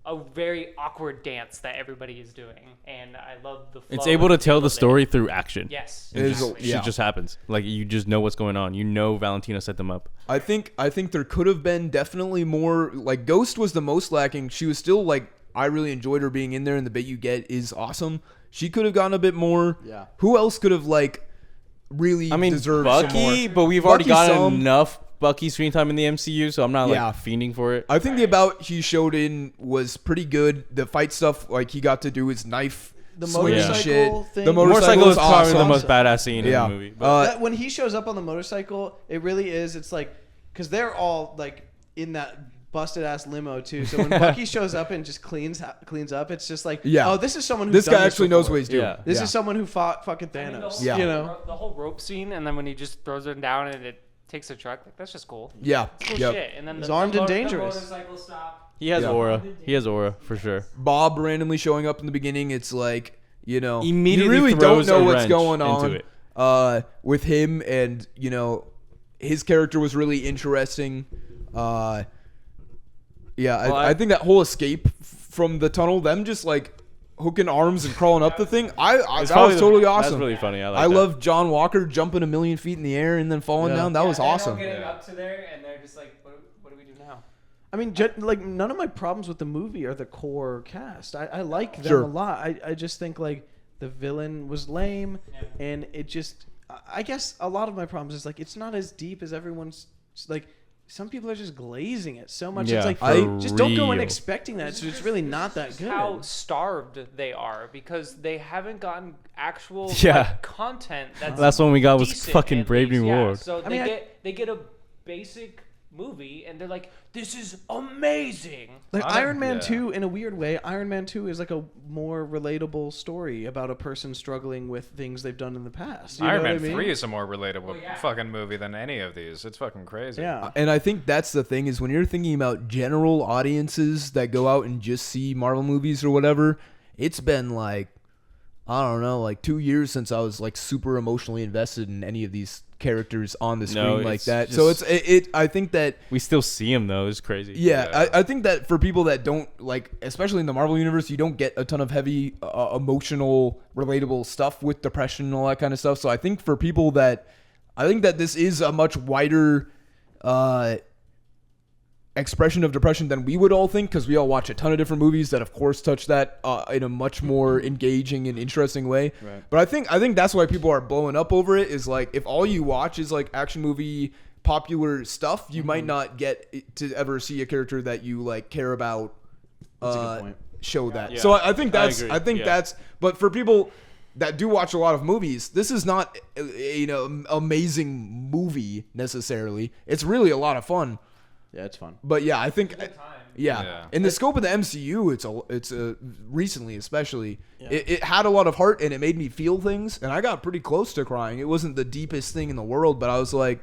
D: a very awkward dance that everybody is doing. And I love the flow
B: It's able to
D: and
B: tell the
D: of it.
B: story through action.
D: Yes.
A: It is a-
D: exactly.
A: yeah.
B: Shit just happens. Like you just know what's going on. You know Valentina set them up.
A: I think there could have been definitely more. Like Ghost was the most lacking. She was still like I really enjoyed her being in there, and the bit you get is awesome. She could have gotten a bit more.
C: Yeah.
A: Who else could have like really
B: I mean,
A: deserved some
B: Bucky,
A: more?
B: but we've already
A: Bucky
B: gotten
A: some.
B: enough Bucky screen time in the MCU, so I'm not like
A: Yeah.
B: fiending for it.
A: I think the about he showed in was pretty good. The fight stuff, like he got to do his knife,
C: The
A: swinging
C: motorcycle
A: shit.
C: thing.
A: The
B: Motorcycle
A: motorcycle
B: is
A: was
B: probably the
A: awesome.
B: most badass scene
A: Yeah.
B: in the movie. But
C: That, when he shows up on the motorcycle, it really is. It's like because they're all like in that busted ass limo too. So when Bucky shows up and just cleans up, it's just like,
A: Yeah.
C: oh, this is someone who's
A: This
C: done
A: guy actually knows
C: before.
A: what he's doing.
B: Yeah.
C: This
A: Yeah.
C: is someone who fought fucking
D: I mean, the
C: Thanos.
D: whole-
A: Yeah.
C: You know.
D: The whole rope scene, and then when he just throws it down and it takes a truck, like that's just cool.
A: Yeah.
D: Cool
A: Yep.
D: shit. And then
C: He's armed and dangerous.
D: The motorcycle stop.
B: he has
A: Yeah.
B: aura. He has aura for sure.
A: Bob randomly showing up in the beginning. It's like
B: Immediately
A: you really don't
B: throws
A: know
B: a
A: what's
B: wrench
A: going
B: into
A: on
B: it.
A: with him, and his character was really interesting.
B: Well,
A: I think that whole escape from the tunnel, them just like hooking arms and crawling up the thing,
B: It's
A: that
B: probably
A: was totally
B: That's
A: awesome.
B: really funny. I like
A: I
B: that.
A: love John Walker jumping 1,000,000 feet in the air and then falling
C: Yeah.
A: down. That was
D: they're all
A: awesome.
D: getting up to there, and they're just like, what do we do now?
C: I mean, like none of my problems with the movie are the core cast. I like them
A: Sure.
C: a lot. I just think like the villain was lame,
D: Yeah.
C: and it just. I guess a lot of my problems is like it's not as deep as everyone's like. Some people are just glazing it so much.
B: Yeah,
C: It's like
B: for
C: just don't go in
B: real.
C: expecting that. So it's really not that good.
D: How starved they are because they haven't gotten actual
B: Yeah.
D: like, content. That's
B: Last one we got was
D: decent,
B: fucking
D: at
B: Brave
D: least.
B: New
D: Yeah,
B: World.
D: So
C: I mean,
D: they get a basic movie and they're like, this is amazing.
C: Like
E: I-
C: Iron Man
E: yeah.
C: 2, in a weird way, Iron Man 2 is like a more relatable story about a person struggling with things they've done in the past. You
E: Iron
C: know
E: Man
C: what I mean?
E: 3 is a more relatable
D: Well, yeah.
E: fucking movie than any of these. It's fucking crazy.
C: Yeah.
A: And I think that's the thing is when you're thinking about general audiences that go out and just see Marvel movies or whatever, it's been like, I don't know, like 2 years since I was like super emotionally invested in any of these characters on the screen
B: No,
A: like
B: it's
A: that. So
B: just-
A: I think that
B: We still see him though. It's crazy.
A: yeah, I think that for people that don't like, especially in the Marvel universe, you don't get a ton of heavy emotional, relatable stuff with depression and all that kind of stuff. So I think for people that, I think that this is a much wider expression of depression than we would all think, because we all watch a ton of different movies that, of course, touch that in a much more engaging and interesting way.
B: Right.
A: But I think that's why people are blowing up over it. Is like if all you watch is like action movie popular stuff, you might not get to ever see a character that you like care about.
C: That's a good point.
A: Show that.
B: Yeah.
A: So I think
B: I
A: that's
B: agree.
A: I think
B: Yeah.
A: that's. But for people that do watch a lot of movies, this is not amazing movie necessarily. It's really a lot of fun.
C: Yeah, it's fun.
A: But yeah, I think yeah.
E: Yeah.
A: In the scope of the MCU, it's recently especially it had a lot of heart and it made me feel things, and I got pretty close to crying. It wasn't the deepest thing in the world, but I was like,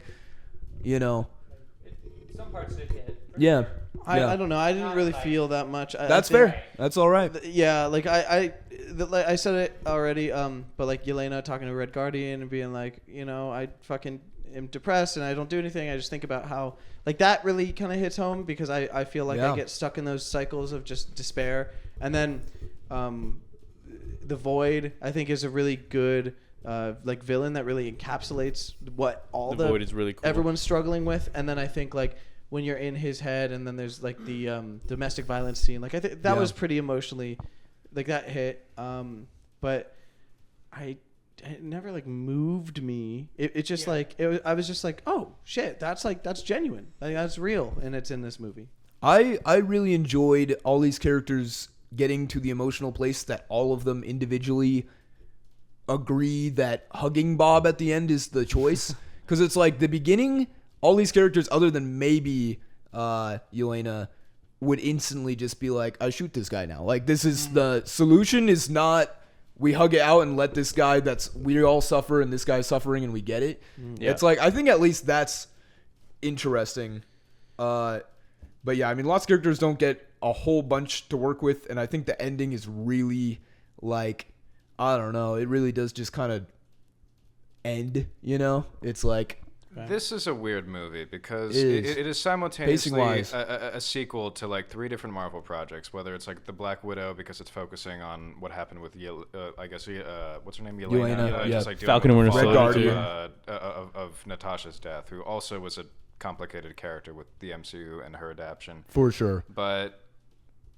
D: Some parts did hit.
A: yeah.
C: I don't know. I didn't really feel that much.
A: That's
C: I think-
A: fair. That's all right.
C: Yeah, like I said it already. But like Yelena talking to Red Guardian and being like, I fucking am depressed and I don't do anything. I just think about how like that really kind of hits home because I feel like
A: Yeah.
C: I get stuck in those cycles of just despair. And then, the Void I think is a really good like villain that really encapsulates what all
B: The
C: the
B: Void is really cool.
C: everyone's struggling with. And then I think like when you're in his head and then there's like the domestic violence scene, like I think that
A: Yeah.
C: was pretty emotionally like that hit. But it never like moved me. It just like I was just like, oh shit, that's genuine. Like that's real, and it's in this movie.
A: I really enjoyed all these characters getting to the emotional place that all of them individually agree that hugging Bob at the end is the choice. Because it's like the beginning, all these characters other than maybe Yelena would instantly just be like, I shoot this guy now. Like this is the solution is not we hug it out and let this guy we all suffer and this guy's suffering and we get it.
E: Yeah.
A: It's like I think at least that's interesting. But yeah, I mean, lots of characters don't get a whole bunch to work with, and I think the ending is really, like, I don't know, it really does just kind of end, you know? It's like...
E: This is a weird movie because
A: It
E: it is simultaneously
A: Pacing-wise.
E: a sequel to like 3 different Marvel projects, whether it's like the Black Widow because it's focusing on what happened with what's her name, Yelena,
A: Yelena, yeah.
E: just like dealing
B: Falcon and
E: with the
B: Winter
E: fallout
A: Soldier.
E: of Natasha's death, who also was a complicated character with the MCU and her adaptation.
A: For sure.
E: But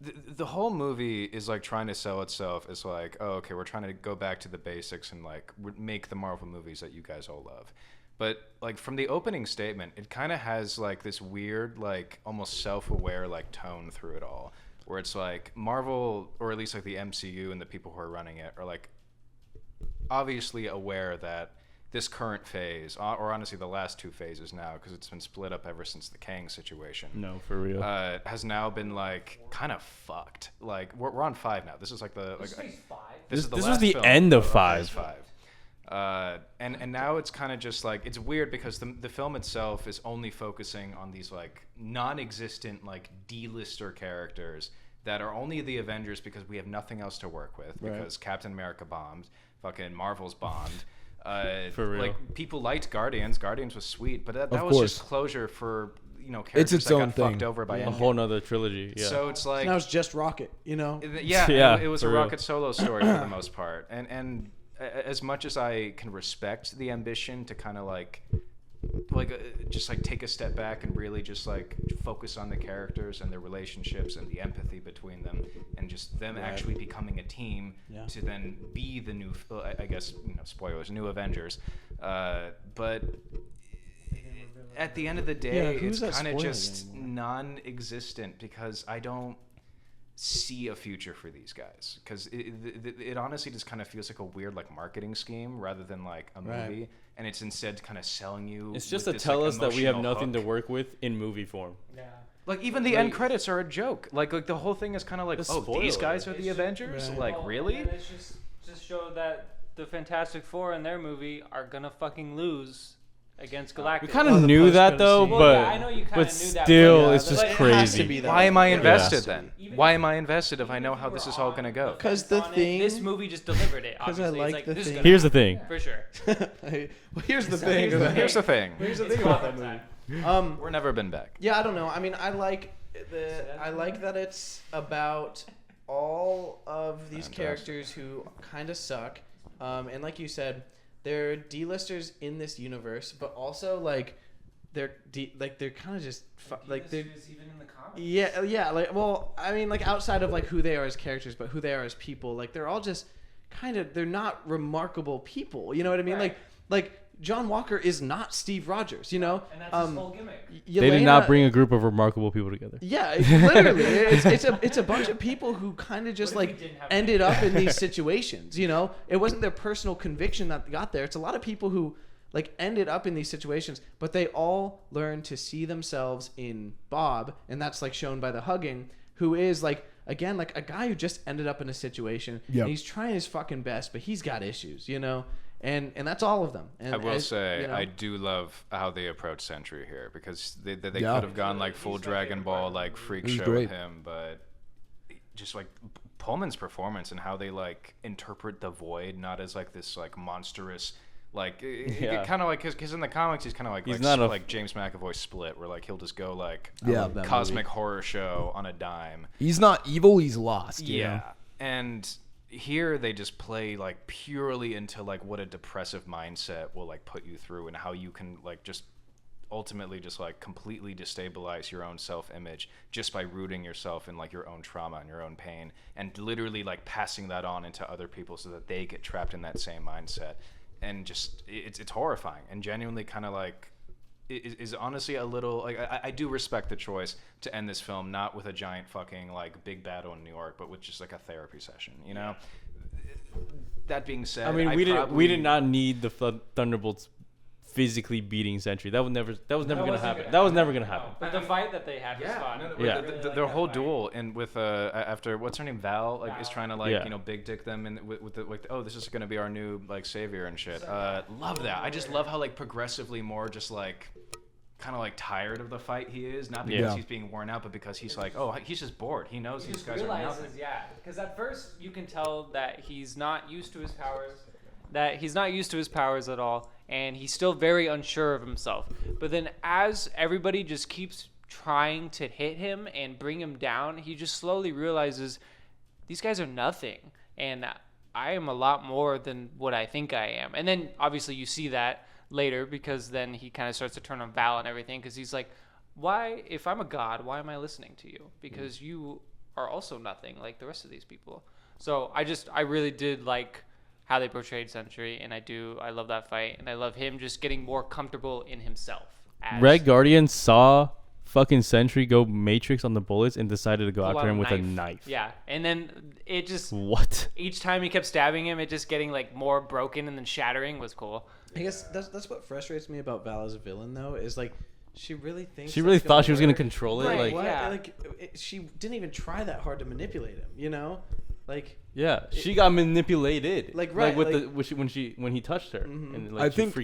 E: the whole movie is like trying to sell itself as like, oh, okay, we're trying to go back to the basics and like make the Marvel movies that you guys all love. But like from the opening statement, it kind of has like this weird, like almost self-aware like tone through it all, where it's like Marvel, or at least like the MCU and the people who are running it, are like obviously aware that this current phase, or honestly the last 2 phases now, because it's been split up ever since the Kang situation.
B: No, for real.
E: Has now been like kind of fucked. Like we're on 5 now. This is like the like.
B: This
E: is the
B: was
E: last
B: the
E: film
B: end of
E: phase
B: 5.
E: And now it's kind of just like it's weird because the film itself is only focusing on these like non-existent like D-lister characters that are only the Avengers because we have nothing else to work with because Captain America bombed, fucking Marvel's bombed.
B: For real.
E: Like people liked Guardians. Guardians was sweet, but that was
A: course.
E: just closure for characters
A: its
E: that
A: own
E: got
A: thing.
E: fucked over by
B: A
E: Endgame.
B: whole nother trilogy. Yeah.
E: So it's like
C: Now it's just Rocket, you know.
E: yeah, it was a
B: for real.
E: Rocket Solo story for the most part, and as much as I can respect the ambition to kind of like just like take a step back and really just like focus on the characters and their relationships and the empathy between them and just them actually becoming a team to then be the new, I guess, spoilers, new Avengers, but at the end of the day, it's kind of just non-existent because I don't see a future for these guys because it honestly just kind of feels like a weird like marketing scheme rather than like a movie, and it's instead kind of selling you.
B: It's just
E: with
B: to
E: this,
B: tell
E: like,
B: us that we have
E: emotional
B: nothing to
E: hook.
B: work with in movie form.
D: Yeah.
E: Like even the end credits are a joke. Like the whole thing is kind of like,
B: A
E: oh, these
B: spoiler.
E: guys are the Avengers. Like
D: Well,
E: really?
D: and it's just show that the Fantastic Four in their movie are gonna fucking lose against Galactus.
B: We kind of knew that though,
C: Well,
B: but
D: yeah, I know you kinda
B: but
D: knew that,
B: still,
D: but-
B: it's just
D: but it
C: has to
B: crazy.
C: be that.
E: Why am I
C: Yeah.
E: invested then?
D: Even
E: Why
D: if-
E: am I invested if I know
D: Even
E: how
D: if
E: this
D: you
E: is
D: were
E: all
D: on
E: gonna go?
C: 'Cause the
D: on it,
C: thing-
D: this movie just delivered it.
C: 'Cause I
D: Obviously,
C: like
D: it's
C: the
D: this is
C: thing-
D: gonna
B: Here's the
D: happen.
B: thing.
D: For sure.
C: Well, here's the thing.
D: Here's the
E: Here's the thing.
C: Here's the
D: It's
C: thing about that
D: comic
C: movie.
D: time.
E: We're never been back.
C: Yeah, I don't know. I mean, I like that it's about all of these
E: Fantastic.
C: characters who kind of suck, and like you said, they're D-listers in this universe, but also like they're they're kind of just like they're
D: even in the comics.
C: yeah like well I mean like outside of like who they are as characters, but who they are as people, like they're all just kind of they're not remarkable people. You know what I mean?
D: Right.
C: Like John Walker is not Steve Rogers. You know,
D: And that's his whole gimmick.
B: They did not bring a group of remarkable people together.
C: Yeah, literally, it's a bunch of people who kind of just
D: What if
C: like
D: we didn't have
C: ended up in these situations. You know, it wasn't their personal conviction that got there. It's a lot of people who like ended up in these situations, but they all learned to see themselves in Bob, and that's like shown by the hugging, who is like again like a guy who just ended up in a situation.
A: Yep.
C: And he's trying his fucking best, but he's got issues. You know. And that's all of them. And
E: I will say,
C: you know,
E: I do love how they approach Sentry here because they
A: Yeah.
E: could have gone like full
D: He's my
E: Dragon
D: favorite
E: Ball
D: part.
E: like freak
A: He was
E: show
A: great.
E: with him, but just like Pullman's performance and how they like interpret the Void not as like this like monstrous like
B: Yeah.
E: kind of like because in the comics he's kind of like
B: He's
E: like,
B: not a-
E: like James McAvoy Split where like he'll just go like
A: Yeah.
C: love that
E: cosmic horror show on a dime.
A: He's not evil, he's lost. you
E: Yeah,
A: know?
E: and here they just play like purely into like what a depressive mindset will like put you through and how you can like just ultimately just like completely destabilize your own self-image just by rooting yourself in like your own trauma and your own pain, and literally like passing that on into other people so that they get trapped in that same mindset. And just it's horrifying, and genuinely kind of like is honestly a little like I do respect the choice to end this film not with a giant fucking like big battle in New York, but with just like a therapy session, you know. That being said,
B: I mean, we did not need the Thunderbolts physically beating Sentry. That was never gonna happen. That was never gonna happen.
D: But the fight that they had was fun.
B: Yeah.
E: Their whole duel, and with after what's her name, Val, like is trying to like big dick them, and with the like, oh, this is gonna be our new like savior and shit. Love that. I just love how like progressively more just like kind of like tired of the fight he is, not because he's being worn out, but because he's like, oh, he's just bored. He knows these guys are nothing.
D: Yeah, because at first you can tell that he's not used to his powers at all, and he's still very unsure of himself. But then as everybody just keeps trying to hit him and bring him down, he just slowly realizes these guys are nothing, and I am a lot more than what I think I am. And then obviously you see that later, because then he kind of starts to turn on Val and everything, because he's like, why, if I'm a god, why am I listening to you? Because you are also nothing like the rest of these people. So I really did like how they portrayed Sentry, and I love that fight, and I love him just getting more comfortable in himself.
B: Red Guardian saw fucking Sentry go Matrix on the bullets and decided to go after him with a knife.
D: Yeah, and then it just each time he kept stabbing him, it just getting like more broken and then shattering was cool.
C: I guess that's what frustrates me about Val as a villain, though, is like she really thinks
B: she really thought she was gonna control it.
D: Right,
B: like,
C: she didn't even try that hard to manipulate him, you know, like.
B: Yeah, she got manipulated.
C: Like right,
B: like
C: like,
B: when he touched her, and like
A: I think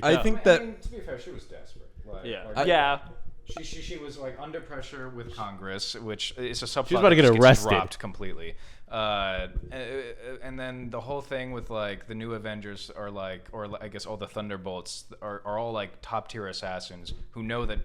A: that.
E: I mean, to be fair, she was desperate. Like,
B: yeah.
E: She was like under pressure with Congress, which is a subplot.
B: She was about to get arrested.
E: Dropped completely. And then the whole thing with like the new Avengers are like, or I guess all the Thunderbolts are all like top tier assassins who know that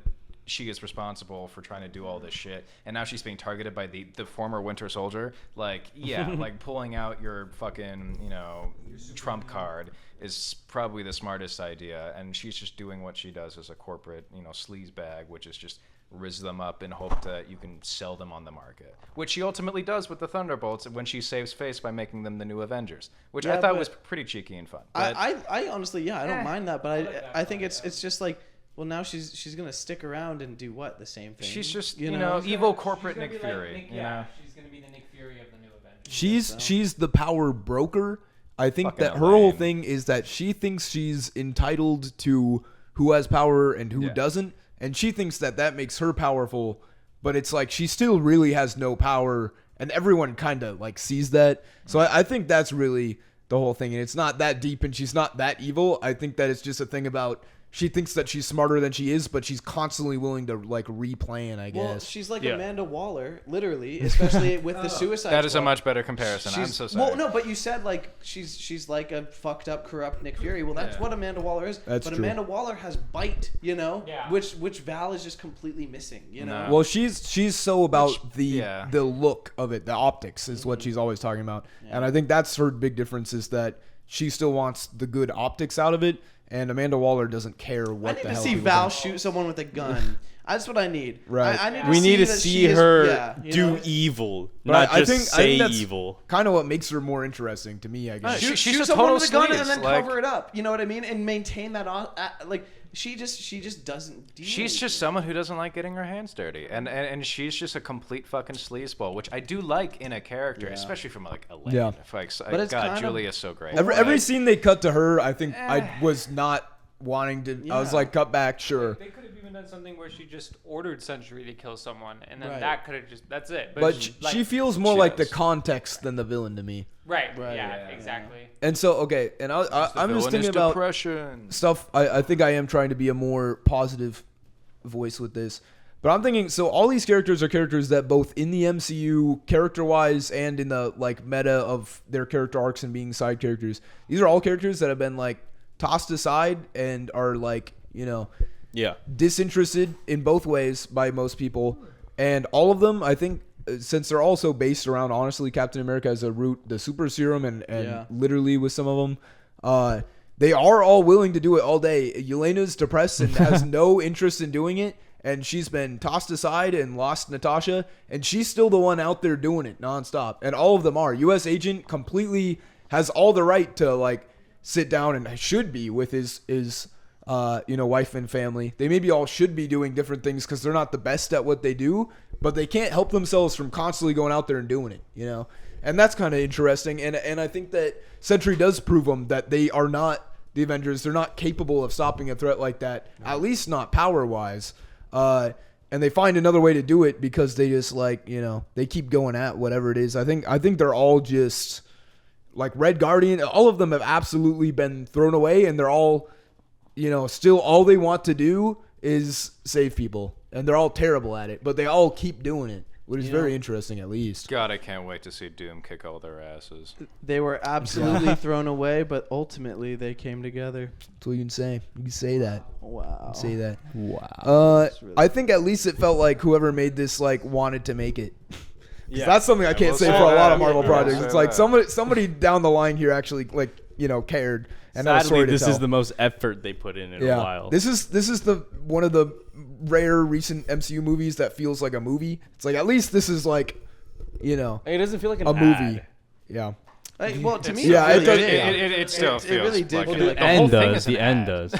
E: she is responsible for trying to do all this shit, and now she's being targeted by the former Winter Soldier. Like, yeah, like pulling out your fucking, you know, trump card is probably the smartest idea, and she's just doing what she does as a corporate, you know, sleaze bag, which is just rizz them up in hope that you can sell them on the market, which she ultimately does with the Thunderbolts when she saves face by making them the new Avengers, which I thought was pretty cheeky and fun. But
C: I honestly, I don't mind that, but I think it's just like, well, now she's gonna stick around and do what? The same thing.
E: She's just, you know, evil corporate Nick Fury. You know?
D: She's gonna be the Nick Fury of the new Avengers.
A: She's the power broker. I think
E: Fucking
A: that her whole thing is that she thinks she's entitled to who has power and who doesn't, and she thinks that makes her powerful, but it's like she still really has no power, and everyone kind of like sees that. So I think that's really the whole thing, and it's not that deep, and she's not that evil. I think that it's just a thing about she thinks that she's smarter than she is, but she's constantly willing to like replan, I guess.
C: Well, she's like Amanda Waller, literally, especially with the Suicide
E: That is a
C: Squad.
E: much better comparison. I'm so sorry.
C: Well, no, but you said like she's like a fucked up, corrupt Nick Fury. Well, that's what Amanda Waller is.
A: That's
C: but
A: true.
C: Amanda Waller has bite, you know,
D: Yeah.
C: which Val is just completely missing, you know.
A: Well, she's so about the look of it, the optics is what she's always talking about, and I think that's her big difference is that she still wants the good optics out of it, and Amanda Waller doesn't care what the hell.
C: I need to see
A: people
C: Val
A: think.
C: shoot someone with a gun. That's what I need.
A: Right.
B: We need to
C: that
B: see
C: she is-
B: her
C: you
B: do
C: know?
B: evil,
A: But
B: not
A: I
B: just
A: think
B: say
A: that's
B: evil.
A: kind of what makes her more interesting to me, I guess.
E: She's
C: Shoot
E: a
C: someone
E: total
C: with a gun
E: sleaze,
C: and then
E: like-
C: cover it up. You know what I mean? And maintain that like she just doesn't deal.
E: She's
C: with
E: just
C: it.
E: someone who doesn't like getting her hands dirty, and she's just a complete fucking sleazeball, which I do like in a character, especially from like Elaine.
A: Yeah.
E: Like,
C: But it's
E: God,
C: kind of-
E: Julia's so great.
A: Every scene they cut to her, I think I was not wanting to. I was
C: Yeah.
A: like, cut back, sure.
D: They could have even done something where she just ordered Sentry to kill someone, and then
C: Right.
D: that could have that's it.
A: But
D: like,
A: she feels more
E: she
A: like the
E: does.
A: context than the villain to me.
D: right,
C: Right,
D: yeah,
C: yeah.
D: exactly.
A: And so, okay, and I'm just thinking about
E: depression.
A: stuff. I think I am trying to be a more positive voice with this. But I'm thinking, so all these characters are characters that both in the MCU, character-wise, and in the like meta of their character arcs and being side characters, these are all characters that have been like tossed aside and are like, you know, disinterested in both ways by most people. And all of them, I think, since they're also based around, honestly, Captain America as a root, the super serum, and literally with some of them, they are all willing to do it all day. Yelena's depressed and has no interest in doing it, and she's been tossed aside and lost Natasha, and she's still the one out there doing it nonstop. And all of them are. U.S. Agent completely has all the right to like sit down and should be with his wife and family. They maybe all should be doing different things because they're not the best at what they do, but they can't help themselves from constantly going out there and doing it, And that's kind of interesting. And I think that Sentry does prove them that they are not the Avengers. They're not capable of stopping a threat like that, at least not power-wise. And they find another way to do it because they just they keep going at whatever it is. I think they're all just like Red Guardian. All of them have absolutely been thrown away, and they're all, still all they want to do is save people, and they're all terrible at it, but they all keep doing it, which is very interesting at least.
E: God, I can't wait to see Doom kick all their asses.
C: They were absolutely thrown away, but ultimately they came together.
A: That's what you can say. You can say that.
C: Wow.
A: Say that.
B: Wow.
C: Really
A: I think at least it felt like whoever made this wanted to make it.
B: Yeah.
A: That's something I can't
E: we'll
A: say
E: say
A: for a lot of
E: that.
A: Marvel
E: We'll
A: projects.
E: say
A: It's like
E: that.
A: somebody down the line here actually cared and had a
B: Sadly,
A: story to
B: this
A: tell.
B: is the most effort they put in a while.
A: This is the one of the rare recent MCU movies that feels like a movie. It's like at least this is
B: It doesn't feel like an
A: a movie.
B: ad.
A: Yeah.
C: Well, to me,
A: Yeah,
C: it
A: it
C: really
A: does-
C: did.
E: It still
C: It
E: feels
C: really did
E: like
C: feel
E: it.
C: like
E: The
C: an
E: whole
B: End
E: thing
B: does.
E: is an
B: The end
E: ad.
B: does.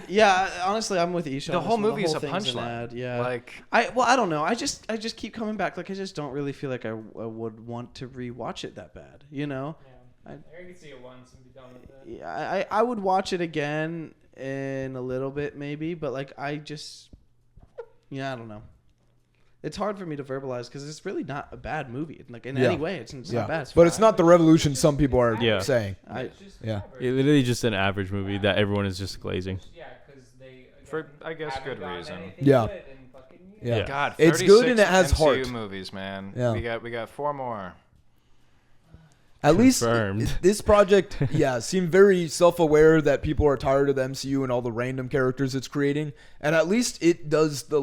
C: Yeah, honestly, I'm with Isha.
E: The
C: on
E: whole
C: this one.
E: movie is a
C: thing's an
E: punchline.
C: ad, yeah.
E: Like,
C: I don't know. I just keep coming back. Like I just don't really feel like I would want to rewatch it that bad.
D: I can see it once and be done with it.
C: Yeah, I would watch it again in a little bit maybe, but I don't know. It's hard for me to verbalize because it's really not a bad movie. Like in any way, it's not bad.
A: But it's not the revolution some people are
B: Yeah.
A: saying.
D: It's just
A: Yeah.
D: average.
B: It's literally just an average movie that everyone is just glazing.
D: Yeah, because they
E: For, I guess,
D: haven't
E: good
D: gotten
E: reason.
D: anything
A: Yeah.
D: good in fucking years.
A: Yeah.
B: Yeah.
E: God,
A: It's good and it
E: 36
A: has
E: MCU
A: heart.
E: movies, man.
A: Yeah.
E: We got 4 more.
A: At least
B: Confirmed.
A: this project, seemed very self-aware that people are tired of the MCU and all the random characters it's creating, and at least it does the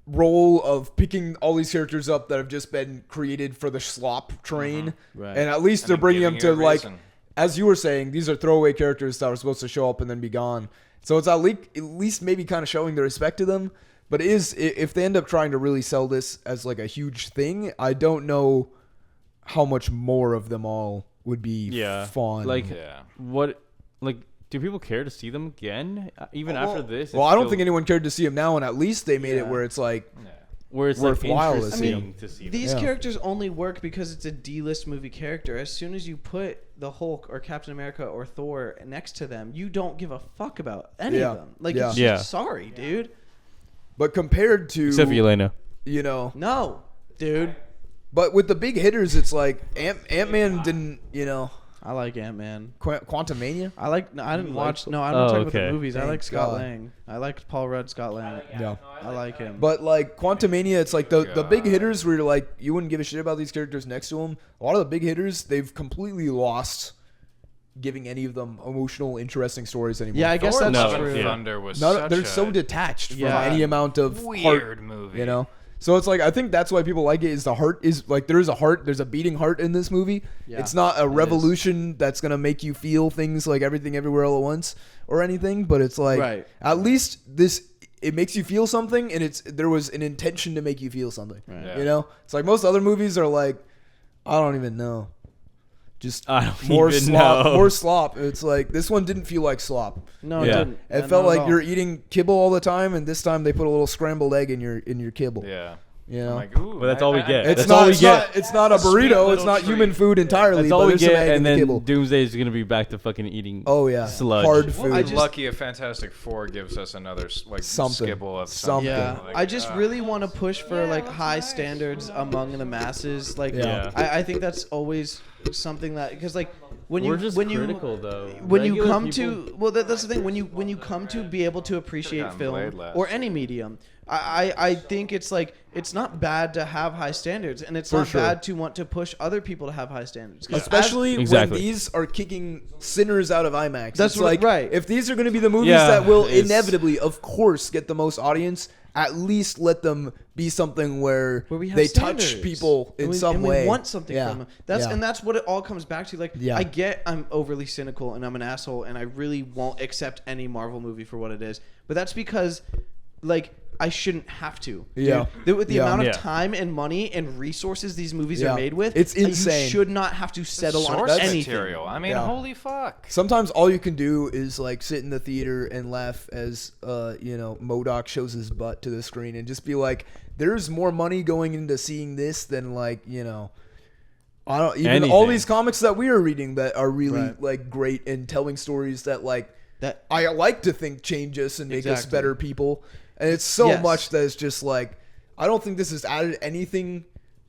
A: role of picking all these characters up that have just been created for the slop train,
C: Right.
A: and at least
E: And
A: they're
E: then
A: bringing them
E: giving
A: to
E: you a reason.
A: as you were saying, these are throwaway characters that are supposed to show up and then be gone. So it's at least maybe kind of showing the respect to them. But if they end up trying to really sell this as a huge thing, I don't know how much more of them all would be fun.
E: Yeah.
B: Do people care to see them again? Even after this?
A: Well, I don't think anyone cared to see them now, and at least they made it
C: Yeah.
A: where it's
B: where it's
A: worthwhile to
B: interesting
A: see.
B: to see them.
C: These
A: Yeah.
C: characters only work because it's a D-list movie character. As soon as you put the Hulk or Captain America or Thor next to them, you don't give a fuck about any
A: Yeah.
C: of them.
A: Yeah.
C: It's just,
B: Yeah.
C: sorry, dude.
A: But compared to
B: Except for Elena.
C: No, dude.
A: but with the big hitters, it's like Ant-Man didn't,
C: I like Ant-Man.
A: Quantumania.
C: I didn't watch. No, I'm
B: Oh,
C: not talking about
B: okay.
C: the movies. I
A: Thank
C: like Scott
A: God.
C: Lang. I liked Paul Rudd, Scott Lang.
A: Yeah.
C: I like him.
A: But Quantumania, it's the big hitters where you're you wouldn't give a shit about these characters next to them. A lot of the big hitters, they've completely lost giving any of them emotional, interesting stories anymore.
C: Yeah, I guess
E: Thor
C: that's
E: Love
C: true.
E: and Thunder was
A: They're
E: such
A: so
E: a
A: detached from
C: Yeah.
A: any amount of
E: weird
A: heart,
E: movie.
A: So it's I think that's why people like it. Is the heart is there is a heart. There's a beating heart in this movie.
C: Yeah,
A: it's not a
C: it
A: revolution that's gonna make you feel things like everything everywhere all at once or anything. But it's
C: Right.
A: at least it makes you feel something, and there was an intention to make you feel something.
C: Right.
E: Yeah.
A: It's most other movies are I don't even know. Just
B: I don't
A: more
B: even
A: slop,
B: know.
A: more slop. It's this one didn't feel like slop.
C: No,
B: Yeah.
C: it didn't.
A: It
C: No,
A: felt
C: not at
A: like
C: all.
A: you're eating kibble all the time, and this time they put a little scrambled egg in your kibble.
E: Yeah.
A: You know,
E: I'm like, ooh,
B: But that's all we get.
A: it's
B: That's
A: not.
B: all we
A: It's
B: get.
A: not. It's not a
E: Sweet
A: burrito.
E: little
A: It's not
E: treat.
A: human food entirely.
B: That's
A: but
B: all we
A: there's some
B: get,
A: egg in
B: and
A: the
B: then
A: kibble.
B: Doomsday is gonna be back to fucking eating.
A: Oh yeah,
B: sludge.
A: hard
C: Well,
A: food.
C: I
E: I'm
C: just-
E: lucky if Fantastic Four gives us another
A: Something.
E: skibble of
A: Something.
C: Yeah,
E: Like,
C: I just really want to push for
D: Yeah, that's
C: high
D: nice.
C: standards among the masses.
B: Yeah.
C: I think that's always something that because when you
B: We're just
C: when you
B: critical though.
C: when you
B: Regular
C: come
B: people-
C: to that's the thing when you come to be able to appreciate
E: gotten
C: film
E: Blade last
C: or any medium, I think it's it's not bad to have high standards, and it's
A: For
C: not
A: sure.
C: bad to want to push other people to have high standards. 'Cause
A: Especially
B: Exactly.
A: when these are kicking sinners out of IMAX.
C: That's
A: It's
C: right.
A: If these are going to be the movies
B: Yeah,
A: that will
B: it's-
A: inevitably, of course, get the most audience, at least let them be something where
C: we have
A: they
C: standards.
A: touch people in
C: and
A: some
C: we
A: way.
C: want something from them. That's what it all comes back to. Like,
A: Yeah.
C: I get I'm overly cynical and I'm an asshole and I really won't accept any Marvel movie for what it is. But that's because, like, I shouldn't have to.
A: Yeah.
C: Dude. With the amount of
B: Yeah.
C: time and money and resources these movies
A: Yeah.
C: are made with,
A: It's insane.
C: You should not have to settle on
E: Source
C: anything.
E: material. I mean,
A: Yeah.
E: holy fuck.
A: Sometimes all you can do is like sit in the theater and laugh as MODOK shows his butt to the screen and just be like, there's more money going into seeing this than like, I don't even all
B: Anything.
A: these comics that we are reading that are really
C: Right.
A: like great and telling stories that like
C: That
A: I like to think change us and make us
C: Exactly.
A: better people. And it's so
C: Yes.
A: much that it's just like, I don't think this has added anything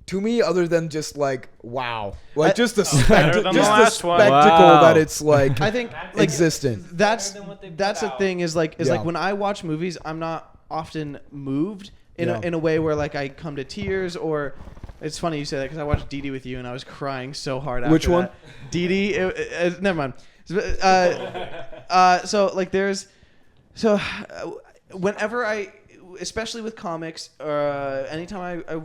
A: to me other than just like, wow. Like just the,
E: Better than the last one.
A: spectacle
B: Wow.
A: that it's like
C: I think like
A: existent.
C: that's
D: Better than what they put
C: that's the
D: out.
C: thing is like
A: Yeah.
C: when I watch movies, I'm not often moved in
A: Yeah.
C: in a way where like I come to tears or. It's funny you say that because I watched Dee Dee with you and I was crying so hard after
A: Which one?
C: that. Dee Dee, never mind. So like whenever I, especially with comics, anytime I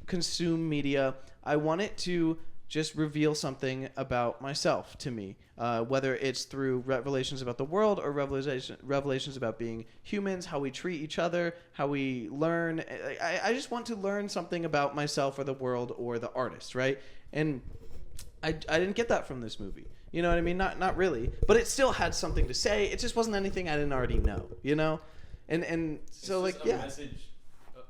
C: consume media, I want it to just reveal something about myself to me, whether it's through revelations about the world or revelations about being humans, how we treat each other, how we learn. I just want to learn something about myself or the world or the artist, right? And I didn't get that from this movie. You know what I mean? Not really. But it still had something to say. It just wasn't anything I didn't already know, you know? And so like,
B: Just a
C: yeah.
B: message,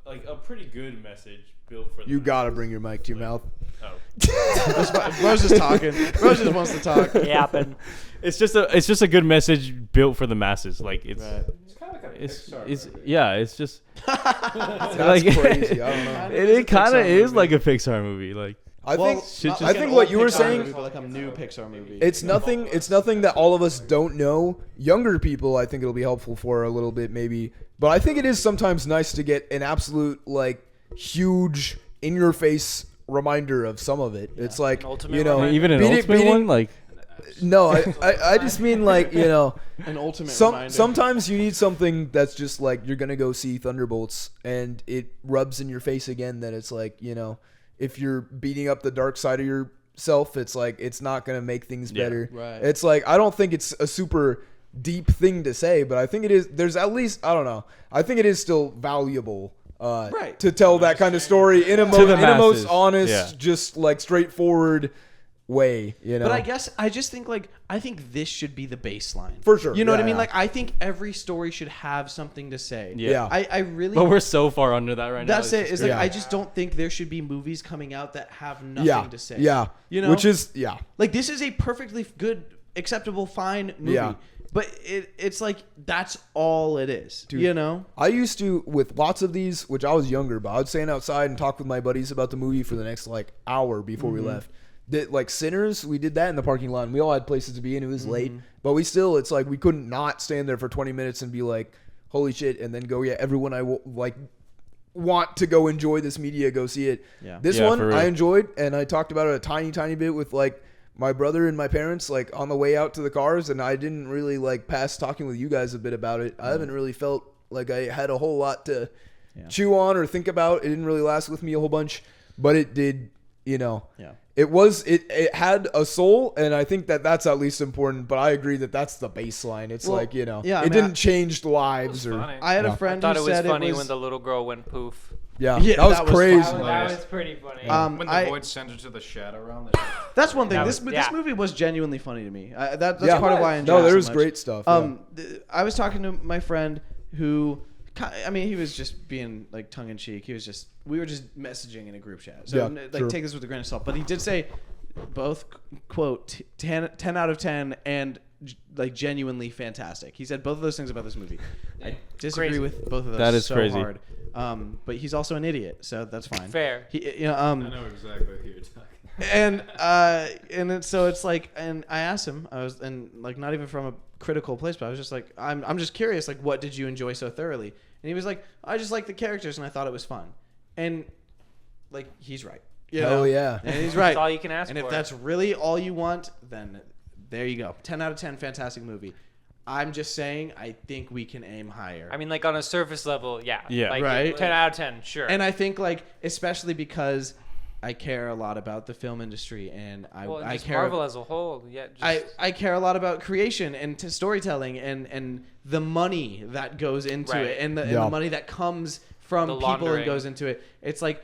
B: like a pretty good message built for the
A: You gotta
B: masses.
A: bring your mic to your mouth.
B: Oh.
C: Rose is talking. Rose just wants to talk.
D: Yapping.
B: It's just a good message built for the masses. Like it's
C: Right.
E: It's kind of like a
B: it's
E: Pixar
B: it's
E: movie.
B: yeah. It's just
A: That's
B: like,
A: crazy. I don't know.
B: it kind of
C: Pixar
B: is
C: movie.
B: like a Pixar movie. Like
A: I
C: Well,
A: think
C: not
B: I
C: like
A: think
C: an
A: what
C: old
A: you were
C: Pixar
A: saying-
C: movie, but like a new Pixar movie.
A: it's nothing that all of us don't know. Younger people, I think it'll be helpful for a little bit maybe. But I think it is sometimes nice to get an absolute like huge in your face reminder of some of it. It's like,
D: An ultimate
A: you know,
D: reminder?
B: even an
A: beating-
B: ultimate
A: beating-
B: one. Like
A: No, I just mean like,
C: an ultimate reminder.
A: sometimes you need something that's just like you're gonna go see Thunderbolts and it rubs in your face again that it's like, if you're beating up the dark side of yourself, it's like it's not gonna make things
B: Yeah.
A: better.
C: Right.
A: It's like I don't think it's a super deep thing to say, but I think it is. There's at least I don't know. I think it is still valuable.
C: Right.
A: To tell that kind of story in a,
B: To the
A: in a most
B: masses.
A: honest,
B: Yeah.
A: just like straightforward way,
C: But I just think I think this should be the baseline.
A: For sure.
C: You know what I
A: Yeah,
C: mean?
A: yeah.
C: Like I think every story should have something to say.
B: Yeah.
C: I really
B: but we're so far under that right now.
C: that's it.
B: just
C: Is like
A: Yeah.
C: I just don't think there should be movies coming out that have nothing
A: yeah,
C: to say.
A: yeah,
C: You know?
A: which is yeah.
C: Like this is a perfectly good, acceptable, fine movie.
A: Yeah.
C: But it's like that's all it is.
A: Dude.
C: You know?
A: I used to, with lots of these, which I was younger, but I would stand outside and talk with my buddies about the movie for the next like hour before we left. Like Sinners, we did that in the parking lot, and we all had places to be, and it was late. But we still, it's like we couldn't not stand there for 20 minutes and be like, holy shit, and then go, yeah, everyone want to go enjoy this media, go see it.
C: Yeah.
A: This
B: Yeah,
A: one
B: for real.
A: I enjoyed, and I talked about it a tiny bit with like my brother and my parents like on the way out to the cars, and I didn't really like pass talking with you guys a bit about it. I haven't really felt like I had a whole lot to chew on or think about. It didn't really last with me a whole bunch, but it did,
C: Yeah.
A: it had a soul, and I think that's at least important, but I agree that that's the baseline. It's
C: Well,
A: like,
C: yeah, I
A: it
C: mean,
A: didn't change lives or
E: funny.
C: I had
A: Yeah.
C: a friend
D: Thought
C: who
D: it was
C: said
D: funny
C: it was
D: when the little girl went poof.
A: yeah,
C: Yeah,
A: that was
C: that was
A: crazy.
D: That was pretty funny.
E: When the void sends her to the shadow realm.
C: That's one thing.
D: That
C: This
D: was-
C: this
D: yeah.
C: movie was genuinely funny to me. That's
A: Yeah.
C: part of why I enjoyed it.
A: No, there
C: so
A: was
C: much.
A: great stuff.
C: I was talking to my friend who, I mean, he was just being like tongue in cheek. We were just messaging in a group chat. So
A: Yeah,
C: like
A: true.
C: take this with a grain of salt. But he did say both quote 10 out of 10 and like genuinely fantastic. He said both of those things about this movie. I disagree
D: Crazy.
C: with both of those.
B: That is
C: so
B: crazy.
C: hard. But he's also an idiot, so that's fine.
D: Fair.
C: He,
F: I know exactly who you're talking.
C: So it's like, and I asked him, and like not even from a critical place, but I was just like, I'm just curious, like, what did you enjoy so thoroughly? And he was like, I just liked the characters and I thought it was fun. And like, he's right. You
A: Hell
C: know?
A: yeah.
C: And he's right.
D: That's all you can ask
C: And
D: for.
C: if that's really all you want, then there you go. 10 out of 10, fantastic movie. I'm just saying, I think we can aim higher.
D: I mean, like on a surface level, yeah.
B: Yeah.
D: Like,
C: Right.
D: 10 out of 10, sure.
C: And I think, like, especially because I care a lot about the film industry, and
D: well,
C: I
D: just
C: care.
D: Marvel as a whole, yeah. Just,
C: I care a lot about creation and storytelling and the money that goes into
D: Right.
C: it and the money that comes from
D: The
C: people and
D: laundering.
C: goes into it. It's like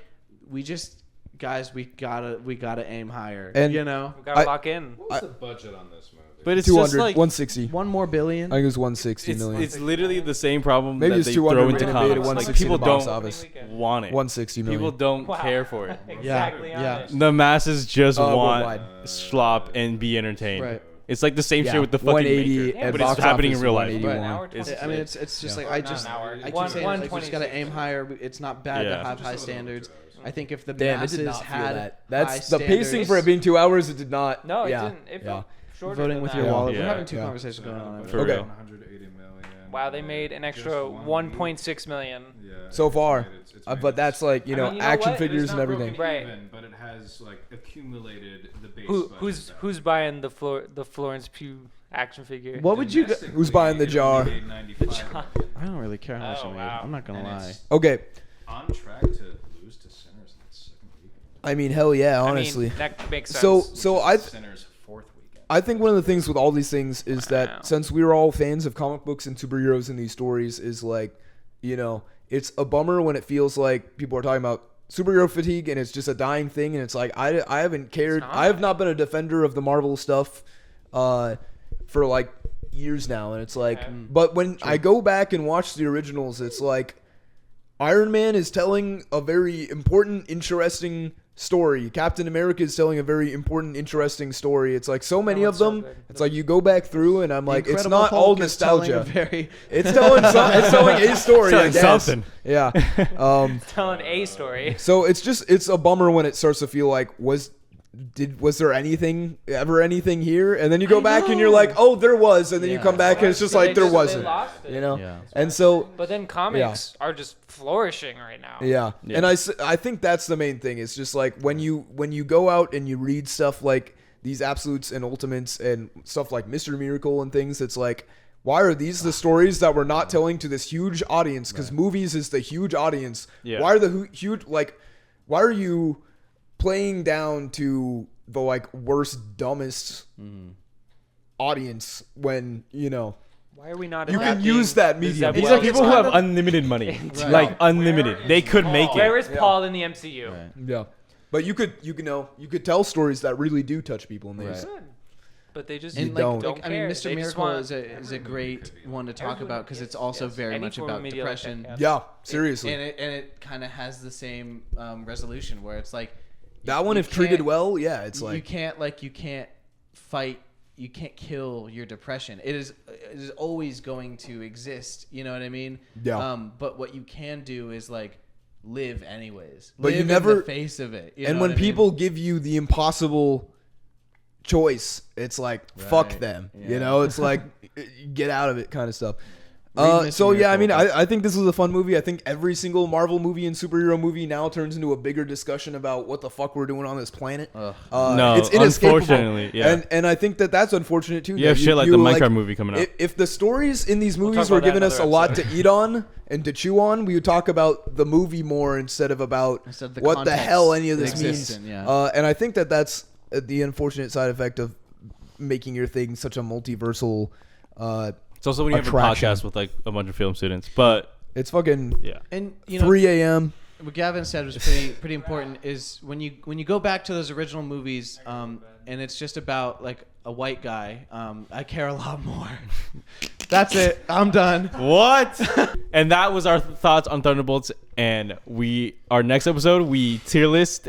C: we gotta aim higher.
A: And-
C: you know,
D: we gotta
A: I-
D: lock in.
F: What was the budget on this movie?
B: But it's
A: 200,
B: just like
A: 160.
C: $1 more billion.
A: I think it was 160 million.
B: it's literally the same problem
A: Maybe
B: that
A: it's
B: they
A: 200
B: throw
A: and
B: into
A: it made it
B: comics. Like
A: 160
B: people
A: in the box
B: don't
A: office.
B: want it.
A: 160 million.
B: People don't
D: Wow.
B: care for it.
D: Exactly on
C: yeah.
D: it.
B: The masses just want
A: worldwide.
B: slop and be entertained.
C: Right.
B: It's like the same
A: Yeah.
B: shit with the fucking
A: 180
B: Maker,
A: at
B: but
A: box
B: it's happening in
A: office,
B: real life.
A: 181.
D: An hour,
B: It's-
C: I mean, it's just like
D: Not
C: I
D: an
C: just
D: hour.
C: I keep
D: One-
C: saying like, we just
D: 126.
C: gotta aim higher. It's not bad
B: Yeah.
C: to have
F: Just
C: high
F: a little
C: standards.
F: bit.
C: I think if the
A: Damn, it
C: masses
A: did not feel
C: had
A: that.
C: high
A: That's the pacing
C: standards-
A: for it being 2 hours. It did not.
D: No,
A: yeah.
D: it didn't. It
A: yeah.
D: felt shorter
C: voting
D: than
C: with
D: that.
C: your wallet.
B: Yeah.
C: We're having two
A: Yeah.
C: conversations going on.
B: For
A: Okay.
B: real.
F: 180 million.
D: Wow, they made an extra
F: Just one
D: 1.6 million.
F: Yeah,
A: So far.
F: it's
A: But
F: made
A: that's like, you
D: I
A: know,
D: mean, you know
A: action
D: what? It is
A: figures
F: it's
A: and
F: not
A: everything.
F: broken
D: Right.
F: even, but it has like accumulated the base.
D: Who's
F: budget
D: who's buying the Florence Pugh action figure?
C: What would you?
F: Domestically,
A: Who's buying the
F: it
A: jar?
F: only made 95 million.
C: I don't really care how much
D: Oh,
C: it made.
D: wow.
C: I'm not gonna
F: And
C: lie.
F: it's
A: Okay.
F: on track to lose to Sinners in its second weekend.
A: I mean, hell yeah,
D: I mean,
A: honestly.
D: that makes sense.
A: So
F: Which
A: I
F: is Sinners' fourth weekend.
A: I think one of the things with all these things is
D: Wow.
A: that since we're all fans of comic books and superheroes in these stories, is like, you know, it's a bummer when it feels like people are talking about superhero fatigue and it's just a dying thing, and it's like I haven't cared.
D: not.
A: I have not been a defender of the Marvel stuff for like years now, and it's like,
D: Okay.
A: but when I go back and watch the originals, it's like Iron Man is telling a very important, interesting story. Captain America is telling a very important, interesting story. It's like so many
D: Oh,
A: of
D: it's so
A: them.
D: good.
A: It's like you go back through, and I'm like, it's
C: Incredible
A: not all
C: Hulk is telling
A: nostalgia.
C: a very
A: It's telling it's telling a story. I
B: Telling
A: guess.
B: something.
A: Yeah.
D: telling a story.
A: So it's a bummer when it starts to feel like was there ever anything here? And then you go back and you're like, oh, there was, and then you
C: Yeah.
A: come back and it's just
D: So
A: like
D: they
A: there
D: just-
A: wasn't.
D: They lost it.
A: You know.
C: Yeah.
A: And so
D: But then comics are just flourishing right now.
A: yeah.
B: Yeah.
A: And I think that's the main thing. It's just like when you go out and you read stuff like these absolutes and ultimates and stuff like Mr. Miracle and things, it's like, why are these the stories that we're not telling to this huge audience? Because movies is the huge audience.
B: Yeah.
A: Why are the huge, like, why are you playing down to the like worst, dumbest audience when, you know,
D: Why are we not?
A: you can
D: adapting
A: use that
D: the
A: medium?
B: It's
D: Zebra-
B: like people who
D: It's
B: have
D: kind of-
B: unlimited money,
D: Right.
B: like unlimited.
F: Where
B: They
F: is
B: could
F: Paul?
B: make
D: Where
B: it.
D: is Paul in the MCU?
C: Right.
A: Yeah. But you could tell stories that really do touch people in these.
C: Right.
D: Good. But they just
C: And
A: don't.
C: like, I mean,
D: care.
C: Mr.
D: They just
C: Miracle
D: want-
C: is a great one to talk
D: Everyone
C: about because it's
D: gets-
C: also
D: yes,
C: very
D: any
C: much
D: form of
C: about
D: media like
C: depression.
D: that,
A: Yeah, seriously.
C: And it kind of has the same resolution where it's like
A: That one,
C: you
A: if treated
C: can't-
A: well, yeah, it's
C: you
A: like
C: can't fight, you can't kill your depression. It is always going to exist. You know what I mean?
A: Yeah.
C: But what you can do is like live anyways.
A: But
C: live
A: you
C: in
A: never-
C: the face of it. You
A: and
C: know
A: when
C: what I mean?
A: people give you the impossible choice, it's like fuck
C: Right.
A: them.
C: Yeah.
A: You know, it's like get out of it kind of stuff.
C: Read Mr.
A: So yeah, I mean,
C: Miracle.
A: I think this was a fun movie. I think every single Marvel movie and superhero movie now turns into a bigger discussion about what the fuck we're doing on this planet.
C: Ugh.
B: No,
A: it's inescapable.
B: unfortunately, yeah.
A: And I think that's unfortunate too.
B: You
A: that
B: have shit like the
A: like,
B: Minecraft movie coming out.
A: If the stories in these movies
D: talk
A: were
D: about that
A: giving us a
D: another
A: lot
D: episode.
A: to eat on and to chew on, we would talk about the movie more instead of
C: Instead of the
A: what the
C: context
A: hell any of
C: that
A: this
C: exists
A: means.
C: in, yeah.
A: And I think that's the unfortunate side effect of making your thing such a multiversal.
B: It's also when you have a
A: attraction.
B: podcast with like a bunch of film students, but
A: It's fucking
B: yeah.
C: And you know,
A: 3 a.m.
C: what Gavin said was pretty important. Is when you go back to those original movies, and it's just about like a white guy. I care a lot more. That's it. I'm done.
B: What? And that was our thoughts on Thunderbolts. And our next episode, we tier list.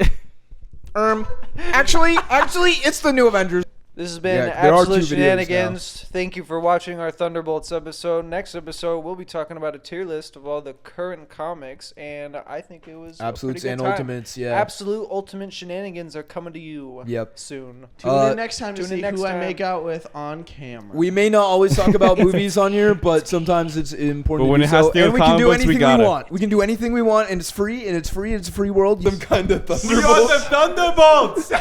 A: Actually, it's the new Avengers.
D: This has been
A: Yeah, there are
D: Absolute
A: two videos
D: Shenanigans. Thank you for watching our Thunderbolts episode. Next episode, we'll be talking about a tier list of all the current comics, and I think it was
A: Absolutes
D: a pretty
A: and
D: good time.
A: Ultimates, yeah.
D: Absolute Ultimate Shenanigans are coming to you
A: Yep.
D: soon.
C: Tune in next time to
D: tune in
C: see
D: next
C: who I
D: time.
C: make out with on camera.
A: We may not always talk about movies on here, but sometimes it's important.
B: But when
A: to
B: it
A: do
B: has
A: so.
B: to do
A: And
B: with
A: we can do
B: comic books, we
A: anything
B: got
A: we
B: it.
A: want. We can do anything we want, and it's free. And it's free. It's a free world. Some kind of
B: We got the Thunderbolts!